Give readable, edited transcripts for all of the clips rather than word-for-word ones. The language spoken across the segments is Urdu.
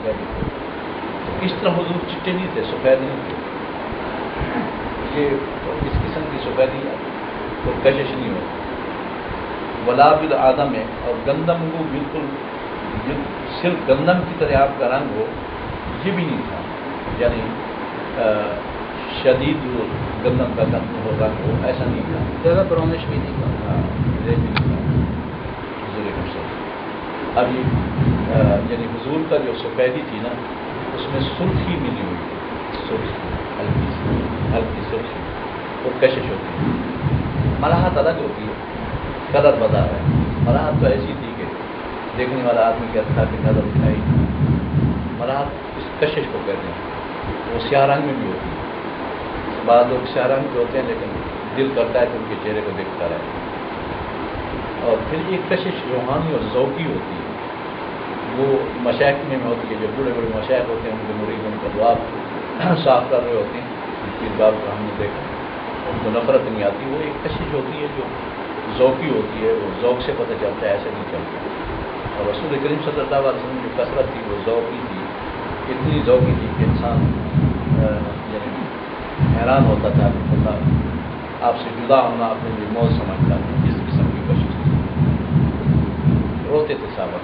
سفید تھے. تو اس طرح حضور چٹے نہیں تھے، سفید نہیں تھے. یہ اس قسم کی سفیدی تو کشش نہیں ہوتی. ولا بالآدم ہے، اور گندم کو بالکل صرف گندم کی طرح آپ کا رنگ ہو، یہ بھی نہیں تھا. یعنی شدید گندم کا رنگ ہو، ایسا نہیں تھا. زیادہ برونش بھی نہیں تھا. ہاں، یہ بھی نہیں تھا حضور اکرم. اب یہ یعنی حضور کا جو سفیدی تھی نا، اس میں سرخی ملی ہوئی تھی، سرخی ہلکی سرخی، اور کشش ہوتی ہے. مراحت الگ ہوتی ہے، کلر بتا ہے. مراحت تو ایسی تھی کہ دیکھنے والا آدمی کہتا تھا کہ نظر اٹھائی. مراحت اس کشش کو کہتے ہیں. وہ سیاہ رنگ میں بھی ہوتی ہے. بعض لوگ سیاہ رنگ کے ہوتے ہیں لیکن دل کرتا ہے کہ ان کے چہرے کو دیکھتا رہے. اور پھر ایک کشش روحانی اور ذوقی ہوتی ہے. وہ مشائخ میں ہوتی ہے. جو بڑے بڑے مشائخ ہوتے ہیں ان کے مرید ان کا دعا صاف کر رہے ہوتے ہیں، پھر بات کو ہم نے دیکھا، ان کو نفرت نہیں آتی. وہ ایک کشش ہوتی ہے جو ذوقی ہوتی ہے. وہ ذوق سے پتہ چلتا ہے، ایسے نہیں چلتا. اور رسول کریم صلی اللہ علیہ وسلم کی کثرت تھی، وہ ذوقی تھی، اتنی ذوقی تھی کہ انسان یعنی حیران ہوتا تھا کہ اللہ آپ سے جدا ہونا اپنے لیے موت سمجھتا ہے. جس قسم کی کوشش روتے تھے صحابہ،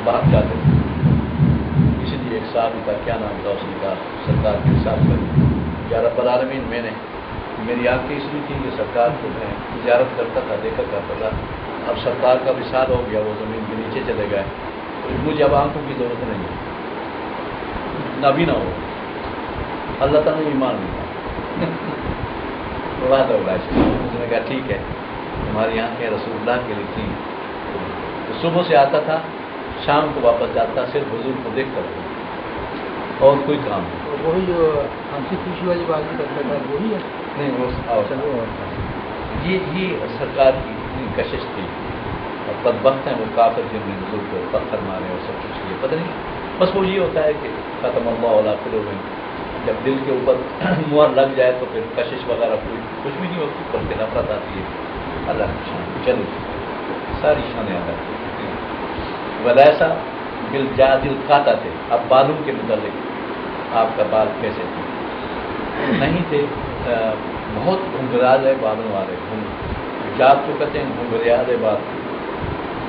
باہر جاتے تھے. اسی لیے ایک صحابی کا کیا نام تھا، اس نے کہا سرکار کے ساتھ کر یا رب العالمین، میں نے میری آنکھیں اس لیے تھی کہ سرکار کو میں زیارت کرتا تھا، دیکھا کرتا تھا. اب سرکار کا وصال ہو گیا، وہ زمین کے نیچے چلے گئے، تو مجھے اب آنکھوں کی ضرورت نہیں ہے، نہ بھی نہ ہو. اللہ تعالیٰ نے ایمان دیا. بات ہوگا. اس نے کہا ٹھیک ہے، تمہاری آنکھیں رسول اللہ کے لیے تھیں. تو صبح سے آتا تھا، شام کو واپس جاتا، صرف حضور کو دیکھ کر اور کوئی کام نہیں. وہی جو ہنسی خوشی والی بات بھی کرتا تھا وہی ہے. نہیں وہ یہ سرکار کی اتنی کشش تھی. اور بدبخت ہیں وہ کافر جن نے حضور کو پتھر مارے اور سب کچھ کیا، پتہ نہیں. بس وہ یہ ہوتا ہے کہ ختم اللہ علیہ قلوبہم، جب دل کے اوپر مہر لگ جائے تو پھر کشش وغیرہ کچھ بھی نہیں ہوتی، پر کے نفرت آتی ہے. اللہ کی شان، چلو ساری شانیں اللہ کی. ویسا بالجادل کھاتا تھے. اب بالوں کے متعلق آپ کا بال کیسے تھے؟ نہیں تھے بہت گھنگھرالے بالوں والے. جاد کو کہتے ہیں گھنگھریالے بال،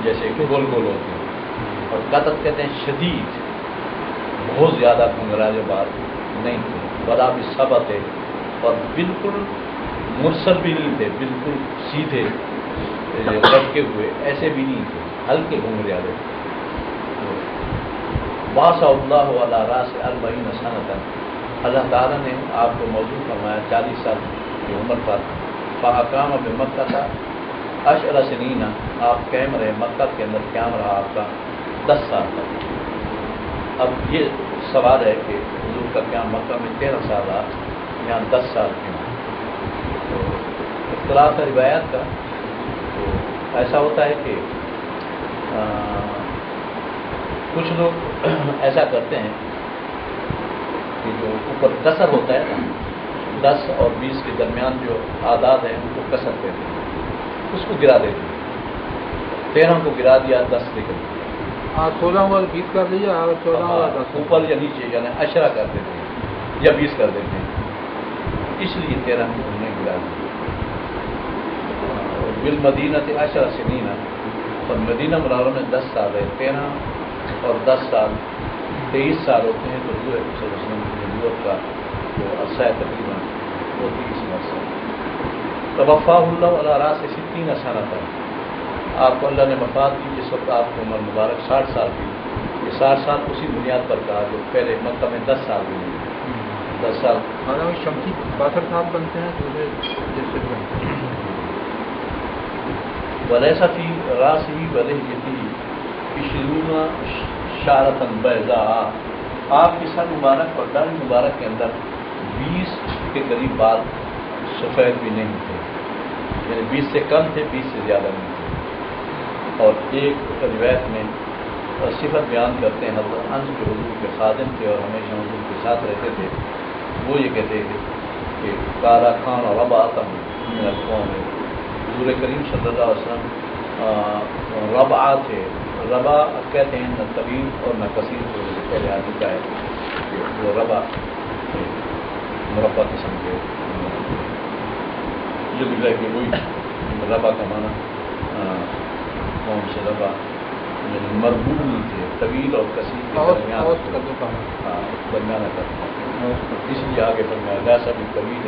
جیسے کہ گول گول ہوتے ہیں. اور قطت کہتے ہیں شدید، بہت زیادہ گھنگھرالے بال نہیں تھے. بلا بھی سبا تھے، اور بالکل مرسل بھی نہیں تھے، بالکل سیدھے لٹکے ہوئے ایسے بھی نہیں تھے، ہلکے گھنگھریالے. واسع اللہ علی راس 40 سنۃ، اللہ تعالیٰ نے آپ کو موجود فرمایا 40 سال کی عمر پر. فاقام بمکہ تھا 10 سنین، آپ قائم رہے مکہ کے اندر. قیام رہا آپ کا 10 سال تک. اب یہ سوال ہے کہ حضور کا قیام مکہ میں 13 سال رہا، یہاں 10 سال کیوں؟ تو اختلاف ہے روایات کا. تو ایسا ہوتا ہے کہ کچھ لوگ ایسا کرتے ہیں کہ جو اوپر کسر ہوتا ہے نا، 10 اور 20 کے درمیان جو اعداد ہیں ان کو کسر دیتے ہیں، اس کو گرا دیتے ہیں. 13 کو گرا دیا، 10 نکل دیا. 16 اور 20 کر دیجیے، اور 14 اور 10 اوپر یا نیچے یعنی عشرہ کر دیتے ہیں یا 20 کر دیتے ہیں. اس لیے 13 کو انہوں نے گرا دیا. بالمدینہ 10 سنین، اور مدینہ منورہ میں 10 سال ہے. 13 اور 10 سال 23 سال ہوتے ہیں. تو حضور صلی اللہ علیہ وسلم کی نبوت کا جو عرصہ ہے تقریباً وہ 30 عرصہ. توفاہ اللہ علی راس 60 سنۃ، آپ کو اللہ نے وفات دی جس وقت آپ کو عمر مبارک 60 سال کی. یہ 60 سال اسی بنیاد پر کہا جو پہلے مکہ میں 10 سال ہوئی. 10 سال شمسی پاتھر صاحب بنتے ہیں جیسے بنتے ہیں. ولیسا فی راس ہی ولحیتی 20 شعرۃ بیضاء، آپ کی سر مبارک اور داڑھی مبارک کے اندر 20 کے قریب بال سفید بھی نہیں تھے، یعنی 20 سے کم تھے، 20 سے زیادہ نہیں تھے. اور ایک روایت میں صفت بیان کرتے ہیں حضرت انس جو حضور کے خادم تھے اور ہمیشہ حضور کے ساتھ رہتے تھے. وہ یہ کہتے تھے کہ کارا خان اور ربا من القوم، حضور کریم صلی اللہ علیہ وسلم ربع تھے. ربا کہتے ہیں نہ طویل اور نہ کثیر. پہلے آدمی کا ہے کہ وہ ربا مربع قسم کے جو دکھ رہا ہے کہ وہی ربا کا معنی قوم سے ربا یعنی مربوط تھے طویل اور کثیر کے درمیان درمیانہ کرتا اس لیے آگے فرمایا لیسا بالطویل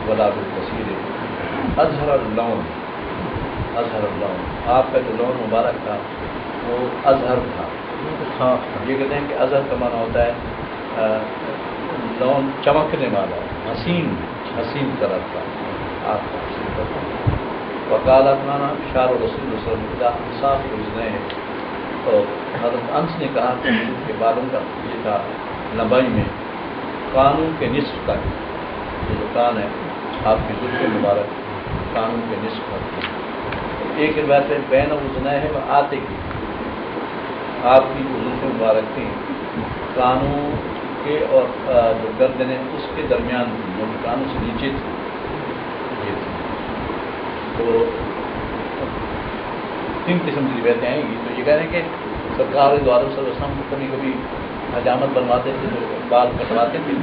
ولا بالقصیر اظہر اللون آپ کا جو لون مبارک تھا وہ اظہر تھا. یہ کہتے ہیں کہ اظہر کا معنی ہوتا ہے لون چمکنے والا حسین طرح کا آپ کا حسین طرح. وکالت مانا شار و رسول صلی اللہ علیہ وسلم انصاف روزنے ہیں. تو حضرت انس نے کہا کہ کے بالوں کا یہ تھا لمبائی میں قانون کے نصف تک. یہ جو کان ہے آپ کی زلف مبارک قانون کے نصف تک. ایک روایت ہے بین وزنا ہے وہ آتے کی آپ کی جو زلف مبارک تھیں کانوں کے اور جو گردن ہے اس کے درمیان تھی جو کانوں سے نیچے تھی یہ تھی. تو 3 قسم کی روایتیں آئیں گی. تو یہ کہہ رہے ہیں کہ سرکار دو عالم صلی اللہ علیہ وسلم کبھی کبھی حجامت بنواتے تھے تو بال کٹواتے تھے.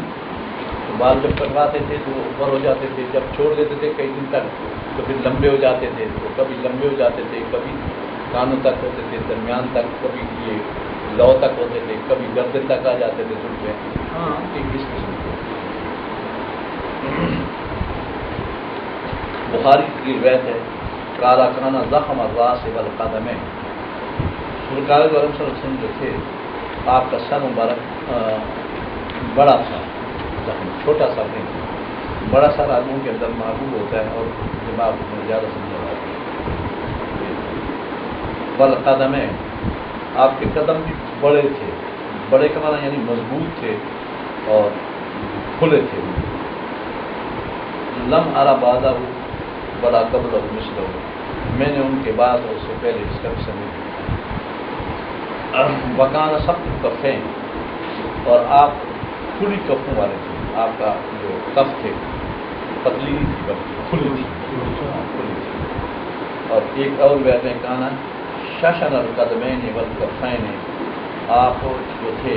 تو بال جب کٹواتے تھے تو اوپر ہو جاتے تھے, جب چھوڑ دیتے تھے کئی دن تک تو پھر لمبے ہو جاتے تھے. تو کبھی لمبے ہو جاتے تھے, کبھی کانوں تک ہوتے تھے, درمیان تک, کبھی یہ لو تک ہوتے تھے, کبھی گردن تک آ جاتے تھے زلفیں. ہاں ایک اس قسم کے. بخاری کی روایت ہے کالا کانا زخم الراس والقدم میں سرکار عالم صلی اللہ علیہ وسلم جو تھے آپ کا سر مبارک بڑا تھا, زخم چھوٹا سر نہیں. بڑا سر آدمیوں کے اندر محبوب ہوتا ہے اور دماغ میں زیادہ سمجھ آتا ہے. والقدم میں آپ کے قدم بھی بڑے تھے. بڑے کا معنی یعنی مضبوط تھے اور کھلے تھے. لم ارا بازا ہو بڑا قبل اور مشل ہو, میں نے ان کے بعد اور اس سے پہلے اس کا بھی سمجھ. وکانا سب کفیں اور آپ کھلی کفوں والے تھے. آپ کا جو کف تھے پتلی نہیں تھی بلکہ کھلی تھی. اور ایک اور بیت میں کہنا شاشن القدمین والکفین, آپ جو تھے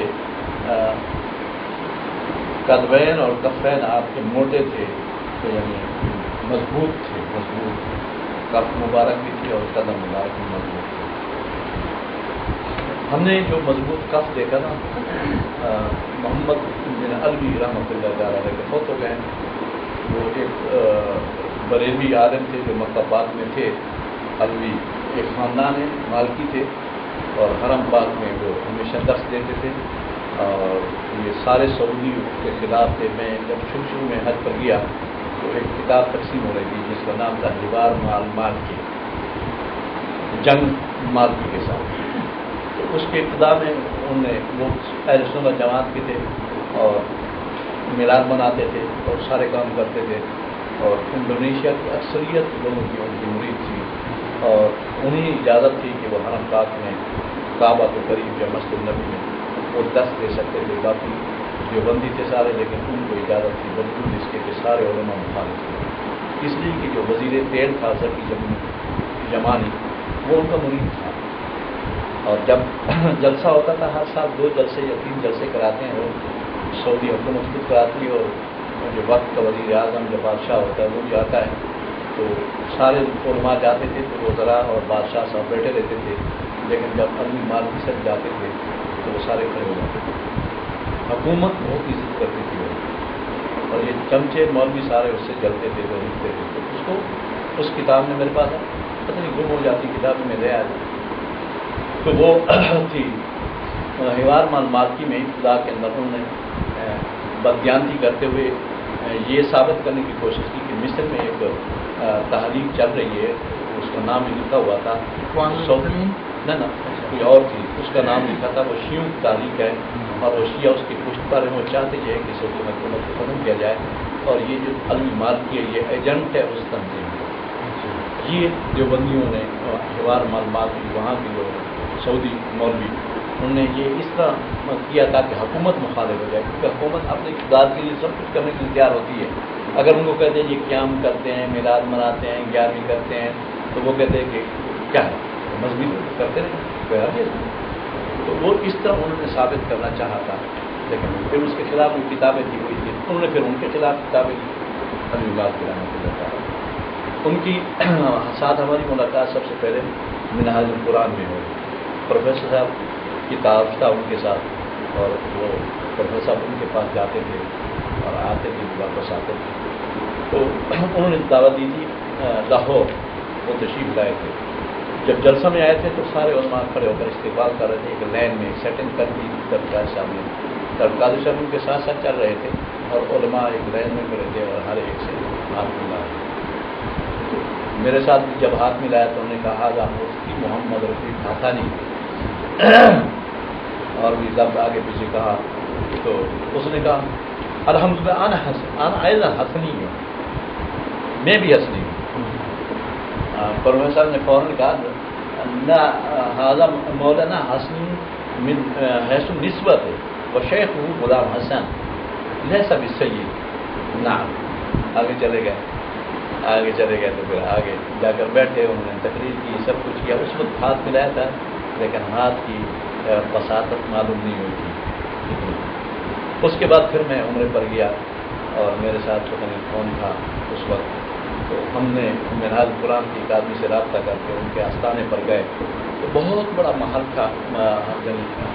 قدمین اور کفین آپ کے موٹے تھے تو یعنی مضبوط تھے. مضبوط کف مبارک بھی تھی اور قدم مبارک بھی مضبوط تھے. ہم نے جو مضبوط کف دیکھا نا محمد بن علوی رحمۃ اللہ علیہ کے فوت ہو گئے. وہ ایک بریلوی عالم تھے جو مکہ پاک میں تھے. علوی ایک خاندان ہے, مالکی تھے اور حرم پاک میں وہ ہمیشہ درس دیتے تھے اور یہ سارے سعودی کے خلاف تھے. میں جب شروع میں حج پر گیا تو ایک کتاب تقسیم ہو رہی تھی جس کا نام تھا دیوار مالکی, جنگ مالکی کے ساتھ. تو اس کے ابتدا میں انہوں نے وہ اہل سنت جماعت کے تھے اور میلاد مناتے تھے اور سارے کام کرتے تھے. اور انڈونیشیا کی اکثریت لوگوں کی ان کی مرید تھی اور انہیں اجازت تھی کہ وہ حرم پاک میں کعبہ کے قریب یا مسجد نبی میں وہ دست دے سکتے تھے. باقی جو بندی تھے سارے, لیکن ان کو اجازت تھی باوجود اس کے کہ سارے علماء مخالف تھے. اس لیے کہ جو وزیر تیل تھا سر کی جمانی وہ ان کا مرید تھا. اور جب جلسہ ہوتا تھا ہر سال 2 جلسے یا 3 جلسے کراتے ہیں وہ سعودی حکومت خود کراتی ہے. اور جو وقت کا وزیر اعظم جو بادشاہ ہوتا ہے وہ بھی آتا ہے تو سارے علماء جاتے تھے تو وہ ذرا اور بادشاہ صاحب بیٹھے رہتے تھے. لیکن جب علمی مالکی سب جاتے تھے تو وہ سارے کھڑے ہو جاتے تھے. حکومت بہت عزت کرتی تھی اور یہ چمچے مولوی سارے اس سے جلتے تھے وہ لکھتے تھے. تو اس کو اس کتاب میں میرے پاس پتہ نہیں گم ہو جاتی کتاب میں لے آیا تو وہ تھی حوار مالکی میں ابتدا کے اندر انہوں نے بددیانتی کرتے ہوئے یہ ثابت کرنے کی کوشش کی کہ مصر میں ایک تحریک چل رہی ہے. اس کا نام لکھا ہوا تھا نہ کوئی اور تھی, اس کا نام لکھا تھا وہ شیعوں کی تحریک ہے اور وہ شیعہ اس کی پشت پر وہ چاہتے یہ کہ سعودی حکومت کو ختم کیا جائے. اور یہ جو علمی مالکی ہے یہ ایجنٹ ہے اس تنظیم کا. یہ جو بندیوں نے حوار مالکی وہاں کی جو سعودی مولوی انہوں نے یہ اس طرح کیا تھا کہ حکومت مخالف ہو جائے, کیونکہ حکومت اپنے اقتدار کے لیے سب کچھ کرنے کے لیے تیار ہوتی ہے. اگر ان کو کہتے ہیں یہ قیام کرتے ہیں, میلاد مناتے ہیں, 11ویں کرتے ہیں تو وہ کہتے ہیں کہ کیا ہے مذہبی کرتے رہے کوئی حرج ہے. تو وہ اس طرح انہوں نے ثابت کرنا چاہا تھا، لیکن پھر اس کے خلاف وہ کتابیں تھی وہی تھی، انہوں نے پھر ان کے خلاف کتابیں لی ابھی بات کرانا پڑتا ہے۔ ان کی ساتھ ہماری ملاقات سب سے پہلے منہاج القرآن میں ہوئی، پروفیسر صاحب کی تعارف تھا ان کے ساتھ، اور وہ پروفیسر صاحب ان کے پاس جاتے تھے اور آتے تھے واپس آتے تھے، تو انہوں نے دعوت دی تھی لاہور، وہ تشریف لائے تھے۔ جب جلسہ میں آئے تھے تو سارے علماء کھڑے ہو کر استقبال کر رہے تھے، ایک لائن میں سیٹنگ کر دی قاضی صاحب نے، قاضی صاحب ان کے ساتھ ساتھ چل رہے تھے اور علماء ایک لائن میں کھڑے تھے اور ہر ایک سے ہاتھ ملا رہے تھے۔ میرے ساتھ جب ہاتھ ملایا تو انہوں نے کہا آج مفتی محمد رفیع حسانی اور بھی لفظ آگے پیچھے کہا، تو اس نے کہا الحمدللہ انا ایضا حسنی ہوں، میں بھی حسنی ہوں۔ پروفیسر نے فوراً کہا نہ ھذا مولانا حسنی من حیث النسبت وشیخ غلام حسن لیس بالسید۔ نعم، آگے چلے گئے تو پھر آگے جا کر بیٹھے، انہوں نے تقریر کی، سب کچھ کیا، اس وقت ہاتھ ملایا تھا لیکن ہاتھ کی بساطت معلوم نہیں ہوئی تھی۔ اس کے بعد پھر میں عمرے پر گیا اور میرے ساتھ پتہ نہیں کون تھا اس وقت، تو ہم نے منہاج القرآن کی ایک آدمی سے رابطہ کر کے ان کے آستانے پر گئے، تو بہت بڑا محل تھا،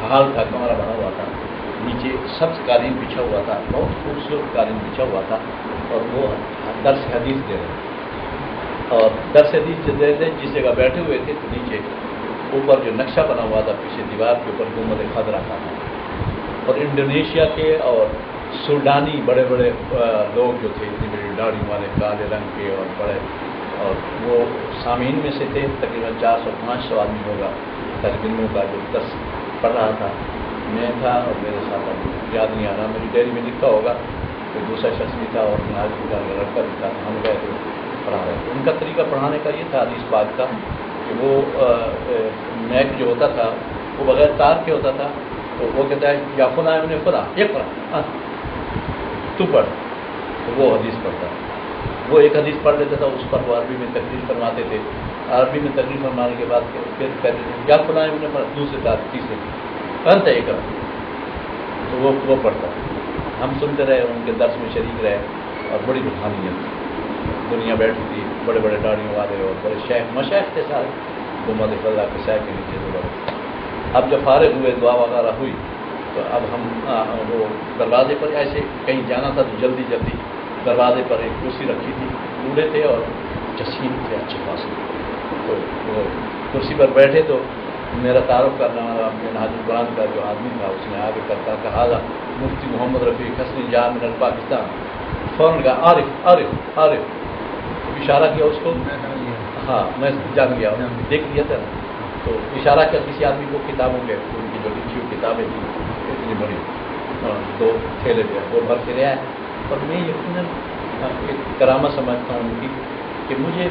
حال تھا، کمرہ بنا ہوا تھا، نیچے سبز قالین بچھا ہوا تھا، بہت خوبصورت قالین بچھا ہوا تھا، اور وہ درس حدیث دے رہے تھے، اور درس حدیث دے رہے تھے جس جگہ بیٹھے ہوئے تھے تو نیچے اوپر جو نقشہ بنا ہوا تھا پیچھے دیوار کے اوپر گنبد خضرا تھا، اور انڈونیشیا کے اور سوڈانی بڑے بڑے لوگ جو تھے، اتنی بڑی داڑھی والے کالے رنگ کے اور بڑے، اور وہ سامعین میں سے تھے، تقریباً 400-500 آدمی ہوگا طالب علموں کا جو درس پڑھ رہا تھا۔ میں تھا اور میرے ساتھ یاد نہیں آ رہا، میری ڈائری میں لکھا ہوگا، کوئی دوسرا شخص بھی تھا اور منہاج کا لڑکا بھی تھا، ہم گئے تو پڑھا رہے تھے۔ ان کا طریقہ پڑھانے کا یہ تھا حدیث پاک کا کہ وہ میک جو ہوتا تھا وہ بغیر تار کے ہوتا تھا، تو وہ کہتا ہے یا فلاں ابن فلاں ایک پڑھا تو پڑھ، تو وہ حدیث پڑھتا، وہ ایک حدیث پڑھ لیتا تھا، اس پر وہ عربی میں تقریر فرماتے تھے، عربی میں تقریر فرمانے کے بعد پھر کہتے تھے یا فلاں ابن فلاں، دوسرے تیسرے انت ایک تو وہ پڑھتا، ہم سنتے رہے، ان کے درس میں شریک رہے، اور بڑی روحانیت دنیا بیٹھی تھی، بڑے بڑے داڑھیوں والے اور بڑے شیخ مشائخ تھے سارے، گنبد خضرا کے سائے کے نیچے زبردست۔ اب جب فارغ ہوئے، دعا وغیرہ ہوئی، تو اب ہم وہ دروازے پر ایسے کہیں جانا تھا تو جلدی دروازے پر ایک کرسی رکھی تھی، بوڑھے تھے اور جسیم تھے اچھے خاصے، تو وہ کرسی پر بیٹھے تو میرا تعارف کرنا والا منہاج القرآن کا جو آدمی تھا اس نے آگے کرتا کہا مفتی محمد رفیع حسنی جا من پاکستان، فوراً کہا عارف عارف عارف، اشارہ کیا اس کو، ہاں میں جان گیا، دیکھ لیا تھا، تو اشارہ کیا کسی آدمی کو کتابوں کے، ان کی جو لکھی ہوئی کتابیں تھیں اتنی بڑی، 2 تھیلے تھے، وہ بھر کے لے آئے، اور میں یقیناً ایک کرامت سمجھتا ہوں ان کی کہ مجھے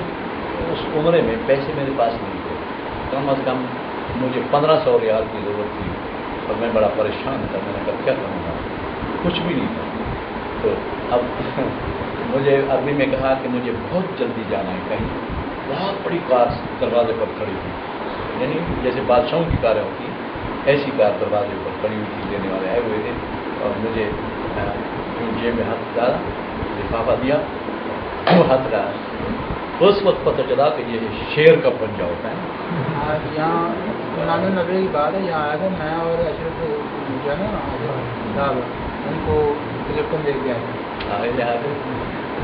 اس عمرے میں پیسے میرے پاس نہیں تھے، کم از کم مجھے 1500 ریال کی ضرورت تھی، اور میں بڑا پریشان تھا، میں نے کہا کیا کروں گا، کچھ بھی نہیں تھا، تو اب مجھے عربی میں کہا کہ مجھے بہت جلدی جانا ہے کہیں، بہت بڑی کار دروازے پر کھڑی تھی، یعنی جیسے بادشاہوں کی کاریں ہوتی ہیں ایسی کار دروازے پر کھڑی ہوئی تھی، لینے والے آئے ہوئے تھے، اور مجھے جیب میں ہاتھ ڈالا، لفافہ دیا، وہ ہاتھ ڈالا، اس وقت پتہ چلا کہ یہ شیر کا پنجہ ہوتا ہے۔ یہاں امام نبی کی بات ہے، یہاں آیا تھا میں اور اشرف جو ہے نا صاحب، ان کو ٹیلیفون دے کے آئے تھے،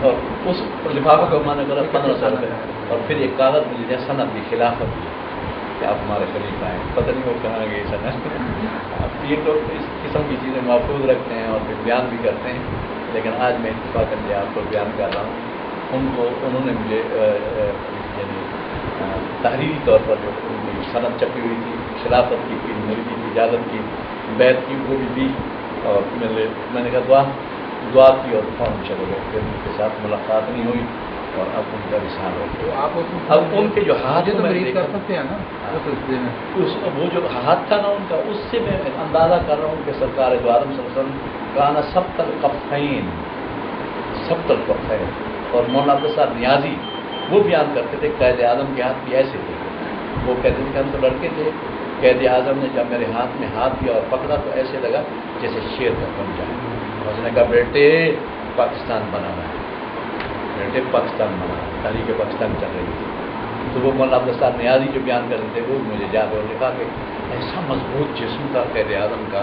اور اس لفافہ کا میں نے کرا 1500 روپئے، اور پھر ایک کاغذ مجھے دیا سند کی خلافت کی کہ آپ ہمارے خلیفہ ہیں، پتہ نہیں وہ کہاں گئے سند۔ اب یہ لوگ اس قسم کی چیزیں محفوظ رکھتے ہیں اور پھر بیان بھی کرتے ہیں، لیکن آج میں اتفاق کر کے آپ کو بیان کر رہا ہوں، انہوں نے مجھے یعنی تحریری طور پر جو سند چھپی ہوئی تھی خلافت کی مریدی کی اجازت کی بیعت کی وہ بھی دی، اور میں نے کہا دعا کی اور فون چلے گئے، پھر ان کے ساتھ ملاقات نہیں ہوئی، اور اب ان کا وصال ہو گیا۔ اب ان کے جو ہاتھ کر سکتے ہیں نا، وہ جو ہاتھ تھا نا ان کا، اس سے میں اندازہ کر رہا ہوں کہ سرکار دو عالم صلی اللہ علیہ وسلم کانا سبط الکفین، اور مولانا عبدالصاحب نیازی وہ بیان کرتے تھے قائد اعظم کے ہاتھ بھی ایسے تھے، وہ کہتے تھے کہ ہم تو لڑکے تھے کہ قید اعظم نے جب میرے ہاتھ میں ہاتھ دیا اور پکڑا تو ایسے لگا جیسے شیر کا بن جائے. اس نے کہا بیٹے پاکستان بنانا ہے, بیٹے پاکستان بنانا ہے. تحریک پاکستان چل رہی تھی تو وہ مولانا عبدالستار نیازی جو بیان کرتے تھے وہ مجھے یاد ہے. اور لکھا کہ ایسا مضبوط جسم تھا قید اعظم کا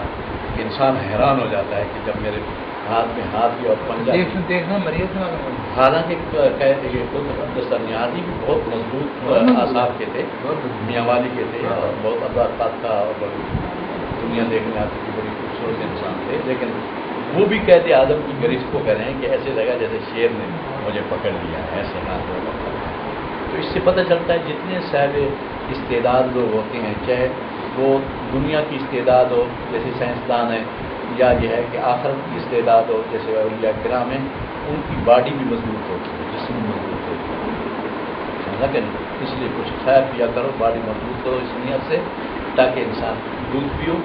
کہ انسان حیران ہو جاتا ہے کہ جب میرے ہاتھ میں ہاتھ دیا اور پنجہ دیکھنا مریض نہ. حالانکہ عبدالستار نیازی بھی بہت مضبوط اعصاب کے تھے, میاں والی کے تھے اور بہت اداکار کا اور دنیا دیکھنے آتی تھی, بڑی خوبصورت انسان تھے. لیکن وہ بھی قید اعظم کی گرفت کو کہہ رہے ہیں کہ ایسے لگا جیسے شیر نے مجھے پکڑ لیا ہے, ایسے ہاتھ میں پکڑ. تو اس سے پتہ چلتا ہے جتنے صاحب استعداد لوگ ہوتے ہیں, چاہے وہ دنیا کی استعداد ہو جیسے سائنسدان ہیں, یا یہ ہے کہ آخرت کی استعداد ہو جیسے اولیاء کرام ہیں, ان کی باڈی بھی مضبوط ہوتی ہے, جسم مضبوط ہوتی ہے. سمجھا کہ نہیں؟ اس لیے کچھ کھایا پیا کرو, باڈی مضبوط کرو اس نیت سے تاکہ انسان دودھ پیو,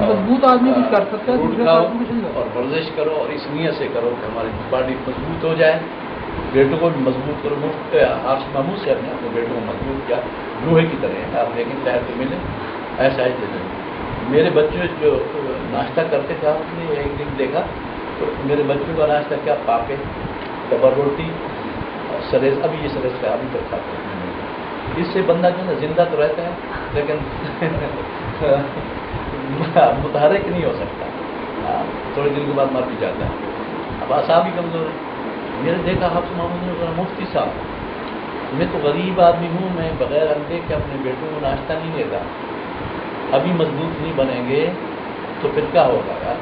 مضبوط آدمی کچھ کر سکتا ہے, فروٹ کھاؤ اور ورزش کرو, اور اس نیت سے کرو کہ ہماری باڈی مضبوط ہو جائے. بیٹوں کو بھی مضبوط کرو. مفت آپ معمول سے اپنے بیٹوں کو مضبوط کیا, لوہے کی طرح ہے آپ, لیکن تحت ملے ایسا ہی دے دیں. میرے بچے جو ناشتہ کرتے تھے, آپ نے ایک دن دیکھا تو میرے بچوں کا ناشتہ کیا پاکے ڈبر روٹی اور سریز, ابھی یہ سریز کا ابھی تک کھاتے ہیں. اس سے بندہ جو ہے نا زندہ تو رہتا ہے لیکن متحرک نہیں ہو سکتا, تھوڑے دن کے بعد مر بھی جاتا ہے. اب اعصاب بھی کمزور ہے. میں نے دیکھا حفظ محمود نے مفتی صاحب, میں تو غریب آدمی ہوں, میں بغیر انڈے کے اپنے بیٹوں کو ناشتہ نہیں دیتا. ابھی مضبوط نہیں بنیں گے تو پھر کیا ہوگا یار,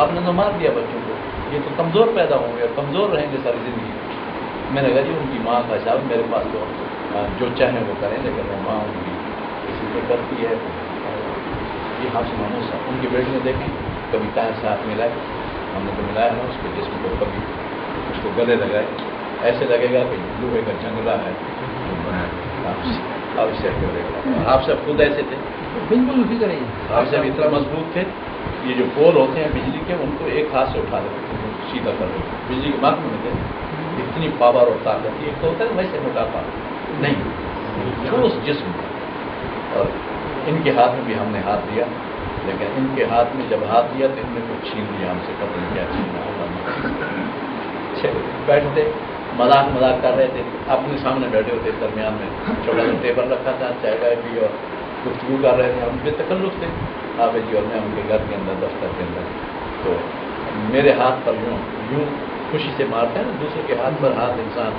آپ نے تو مار دیا بچوں کو, یہ تو کمزور پیدا ہوں گے اور کمزور رہیں گے ساری زندگی. میں نے کہا جی ان کی ماں کا حساب میرے پاس تو جو چاہیں وہ کریں, لیکن وہ ماں ان کی کسی پہ کرتی ہے. یہ حفظ محمود صاحب, ان کی بیٹی نے دیکھیں کبھی طاہر صاحب ملائے, ہم نے تو ملایا ہے اس کے جسم کو, کبھی اس کو گلے لگائے, ایسے لگے گا کہ لوہے کا جنگلہ ہے. آپ سے آپ سب خود ایسے تھے, بالکل اسی طرح آپ سب اتنا مضبوط تھے. یہ جو پول ہوتے ہیں بجلی کے, ان کو ایک ہاتھ سے اٹھا دیتے تھے, سیدھا کر دیتے. بجلی کے محکمے میں تھے, اتنی پاور اور طاقت. ایک تو ہوتا ہے ویسے موٹاپا نہیں, ٹھوس جسم. اور ان کے ہاتھ میں بھی ہم نے ہاتھ دیا, لیکن ان کے ہاتھ میں جب ہاتھ دیا تو ان نے کچھ چھین لیا ہم سے, پتہ نہیں کیا چھینا. بیٹھتے مذاق کر رہے تھے, اپنے سامنے بیٹھے ہوتے, درمیان میں چھوٹا سا ٹیبل رکھا تھا, چائے وائے پی اور گفتگو کر رہے تھے. ہم بے تکلف تھے آپ جی اور میں ان کے گھر کے اندر, دفتر کے اندر. تو میرے ہاتھ پر یوں خوشی سے مارتے ہیں نا دوسرے کے ہاتھ پر ہاتھ انسان,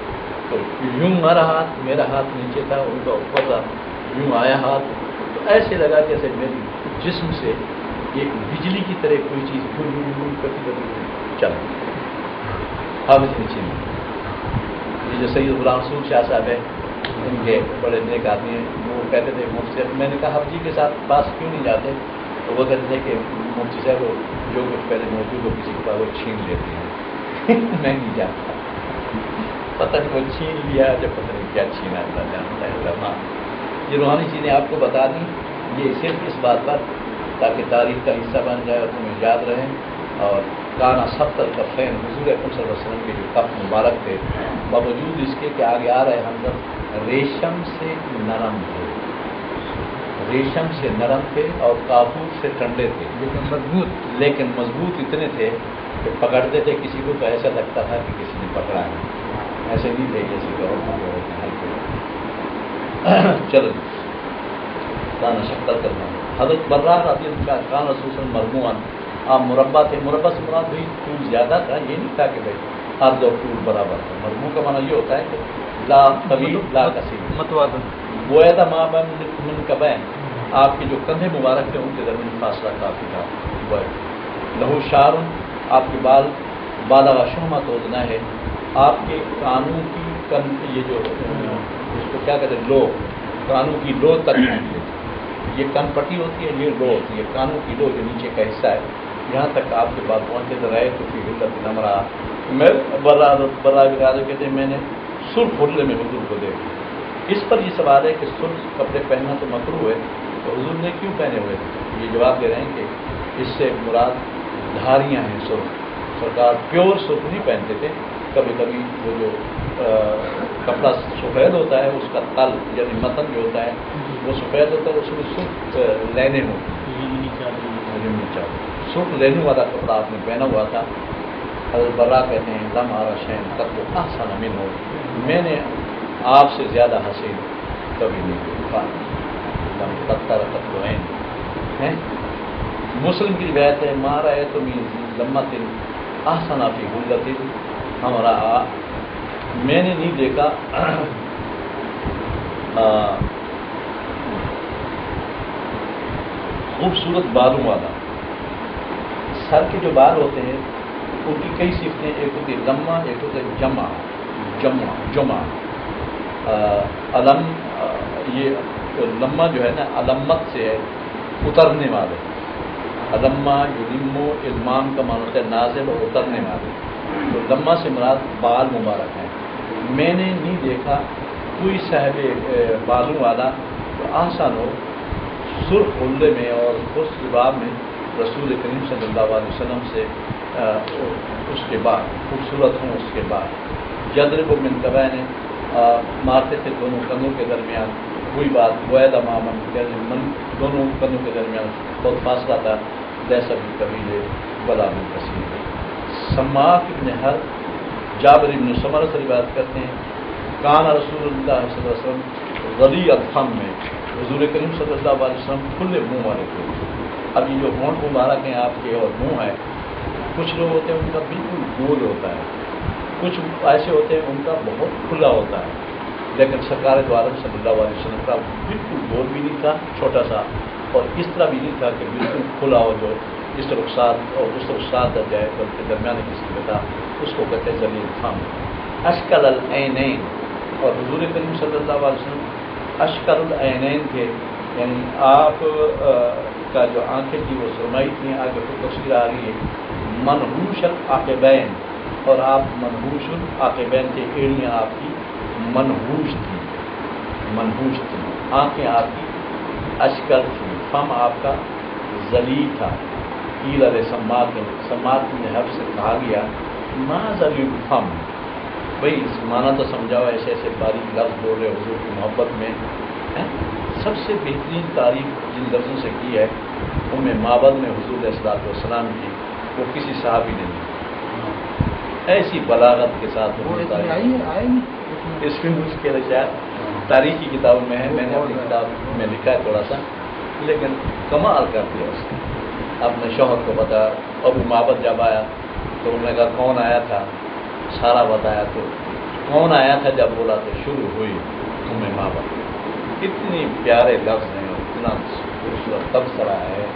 تو یوں مارا ہاتھ, میرا ہاتھ نیچے تھا, ان کا اوپر تھا, یوں آیا ہاتھ. تو ایسے لگا جیسے میری جسم سے ایک بجلی کی طرح کوئی چیز کرتی چل. اب اس نیچے یہ جو سید غلام رسول شاہ صاحب ہیں, ان کے بڑے نیک آدمی ہیں, وہ کہتے تھے مفتی, میں نے کہا حفظ جی کے ساتھ پاس کیوں نہیں جاتے, تو وہ کہتے تھے کہ مفتی صاحب وہ جو کچھ پہلے موجود ہو کسی کے پاس وہ چھین لیتے ہیں. میں نہیں جانتا, پتہ نہیں وہ چھین لیا, جب پتہ نہیں کیا چھینا تھا, جانتا ہے علماء. یہ روحانی چیزیں آپ کو بتا دیں, یہ صرف اس بات پر تاکہ تاریخ کا حصہ بن جائے اور تمہیں یاد رہیں. اور کانا ستر کفین, حضور اکرم صلی اللہ علیہ وسلم کے جو کف مبارک تھے, باوجود اس کے کہ آگے آ رہے ہم ریشم سے نرم تھے, ریشم سے نرم تھے اور کافور سے ٹھنڈے تھے, لیکن مضبوط اتنے تھے کہ پکڑتے تھے کسی کو تو ایسا لگتا تھا کہ کسی نے پکڑا ہے. ایسے نہیں تھے جیسے کہ ہلکے. چلو کانا شکر کرنا. حضرت برا رضی اللہ عنہ کان رسول مرموعا, آپ مربع تھے. مربع سے مراد بھائی طول زیادہ تھا, یہ نہیں تھا کہ بھائی عرض اور طول برابر تھا. مرموع کا معنی یہ ہوتا ہے کہ لا طویل لا قصیر, متوازن. گویا تھا ماں من کبین, آپ کے جو کندھے مبارک تھے ان کے درمیان فاصلہ کافی تھا. لہو شعر, آپ کے بال بالا شومہ توزنا ہے. آپ کے کانوں کی یہ جو اس کو کیا کہتے ہیں لو, کانوں کی لو تک یہ کن پٹی ہوتی ہے, یہ لو ہوتی ہے, کانوں کی لو جو نیچے کا حصہ ہے یہاں تک آپ کے بات پہنچے تو رہے تو پھر حلت نہ مرا. میں برا کہتے ہیں میں نے سرخ حلے میں حضور کو دیکھا. اس پر یہ سوال ہے کہ سرخ کپڑے پہننا تو مکروہ ہے, تو حضور نے کیوں پہنے ہوئے تھے؟ یہ جواب دے رہے ہیں کہ اس سے مراد دھاریاں ہیں سرخ. سرکار پیور سرخ نہیں پہنتے تھے, کبھی کبھی وہ جو کپڑا سفید ہوتا ہے اس کا تل یعنی متن جو ہوتا ہے وہ سفید ہوتا ہے، اس میں سرخ لینے ہوتی ہیں، سرخ لینے والا کپڑا آپ نے پہنا ہوا تھا. حضرت برا کہتے ہیں لم آرا شین تک تو احسن من ہو، میں نے آپ سے زیادہ حسین کبھی نہیں دیکھا. لم تطر تطلعین ہے. مسلم کی روایت ہے مارا ہے تو لمت احسن فی غلت ہمارا، میں نے نہیں دیکھا خوبصورت بالوں والا. سر کے جو بال ہوتے ہیں ان کی کئی صفتیں، ایک ہوتی ہے لمہ، ایک ہوتا ہے جمع. علم یہ لمہ جو ہے نا علمت سے ہے اترنے والے. علمہ یلمو علمان کا معنی ہوتا ہے نازل اور اترنے والے. تو لمہ سے مراد بال مبارک ہیں. میں نے نہیں دیکھا کوئی صاحب بالوں والا تو آسان ہو سرخ حلے میں اور خوش لباب میں رسول کریم صلی اللہ علیہ وسلم سے اس کے بعد خوبصورت ہوں. اس کے بعد یضرب من کبین مارتے تھے دونوں کندھوں کے درمیان. وہی بات وعدہ مامن دونوں کندھوں کے درمیان بہت فاصلہ تھا. جیسا بھی قبیلے بلا من کثیر. سماک ابن حر جابر ابن سمرہ سے روایت کرتے ہیں کان رسول اللہ صلی اللہ علیہ وسلم غلی الفم میں، حضور کریم صلی اللہ علیہ وسلم کھلے منہ والے تھے. اب یہ جو ہونٹ مبارک ہیں آپ کے اور منہ ہے، کچھ لوگ ہوتے ہیں ان کا بالکل گول ہوتا ہے، کچھ ایسے ہوتے ہیں ان کا بہت کھلا ہوتا ہے. لیکن سرکار دو عالم صلی اللہ علیہ وسلم کا بالکل گول بھی نہیں تھا چھوٹا سا، اور اس طرح بھی نہیں تھا کہ بالکل کھلا ہو جو اس رخسات اور اس رخسات جائے بلکہ درمیانے قسم کا تھا. اس کو کہتے ہیں ذلیل فم. اشکل العینین، اور حضور کریم صلی اللہ علیہ وسلم اشکل العینین تھے، یعنی آپ کا جو آنکھیں تھی وہ سرمائی تھیں. آگے کو تصویر آ رہی ہے منحوش العاقبین، اور آپ منحوش العاقبین تھے. ایڑیاں آپ کی منحوش تھی، آنکھیں آپ کی اشکل تھی. فم آپ کا ذلیل تھا. قیل علیہ سماعت نے حرف سے کہا گیا ما ذلیل فم، بھائی اس معنی تو سمجھاؤ، ایسے ایسے باریک لفظ بول رہے حضور کی محبت میں. سب سے بہترین تعریف جن لفظوں سے کی ہے معبد میں حضور علیہ الصلوۃ والسلام کی، وہ کسی صحابی نے نہیں. ایسی بلاغت کے ساتھ اس میں مشکل ہے، شاید تاریخی کتابوں میں ہے، میں نے اپنی کتاب میں لکھا ہے تھوڑا سا، لیکن کمال کر دیا اس نے. اپنے شوہر کو بتایا. ابو معبد جب آیا تو انہوں نے کہا کون آیا تھا، سارا بتایا. تو کون آیا تھا جب بولا تو شروع ہوئی معبد. کتنی پیارے لفظ ہیں اور اتنا خوبصورت تبصرہ ہے،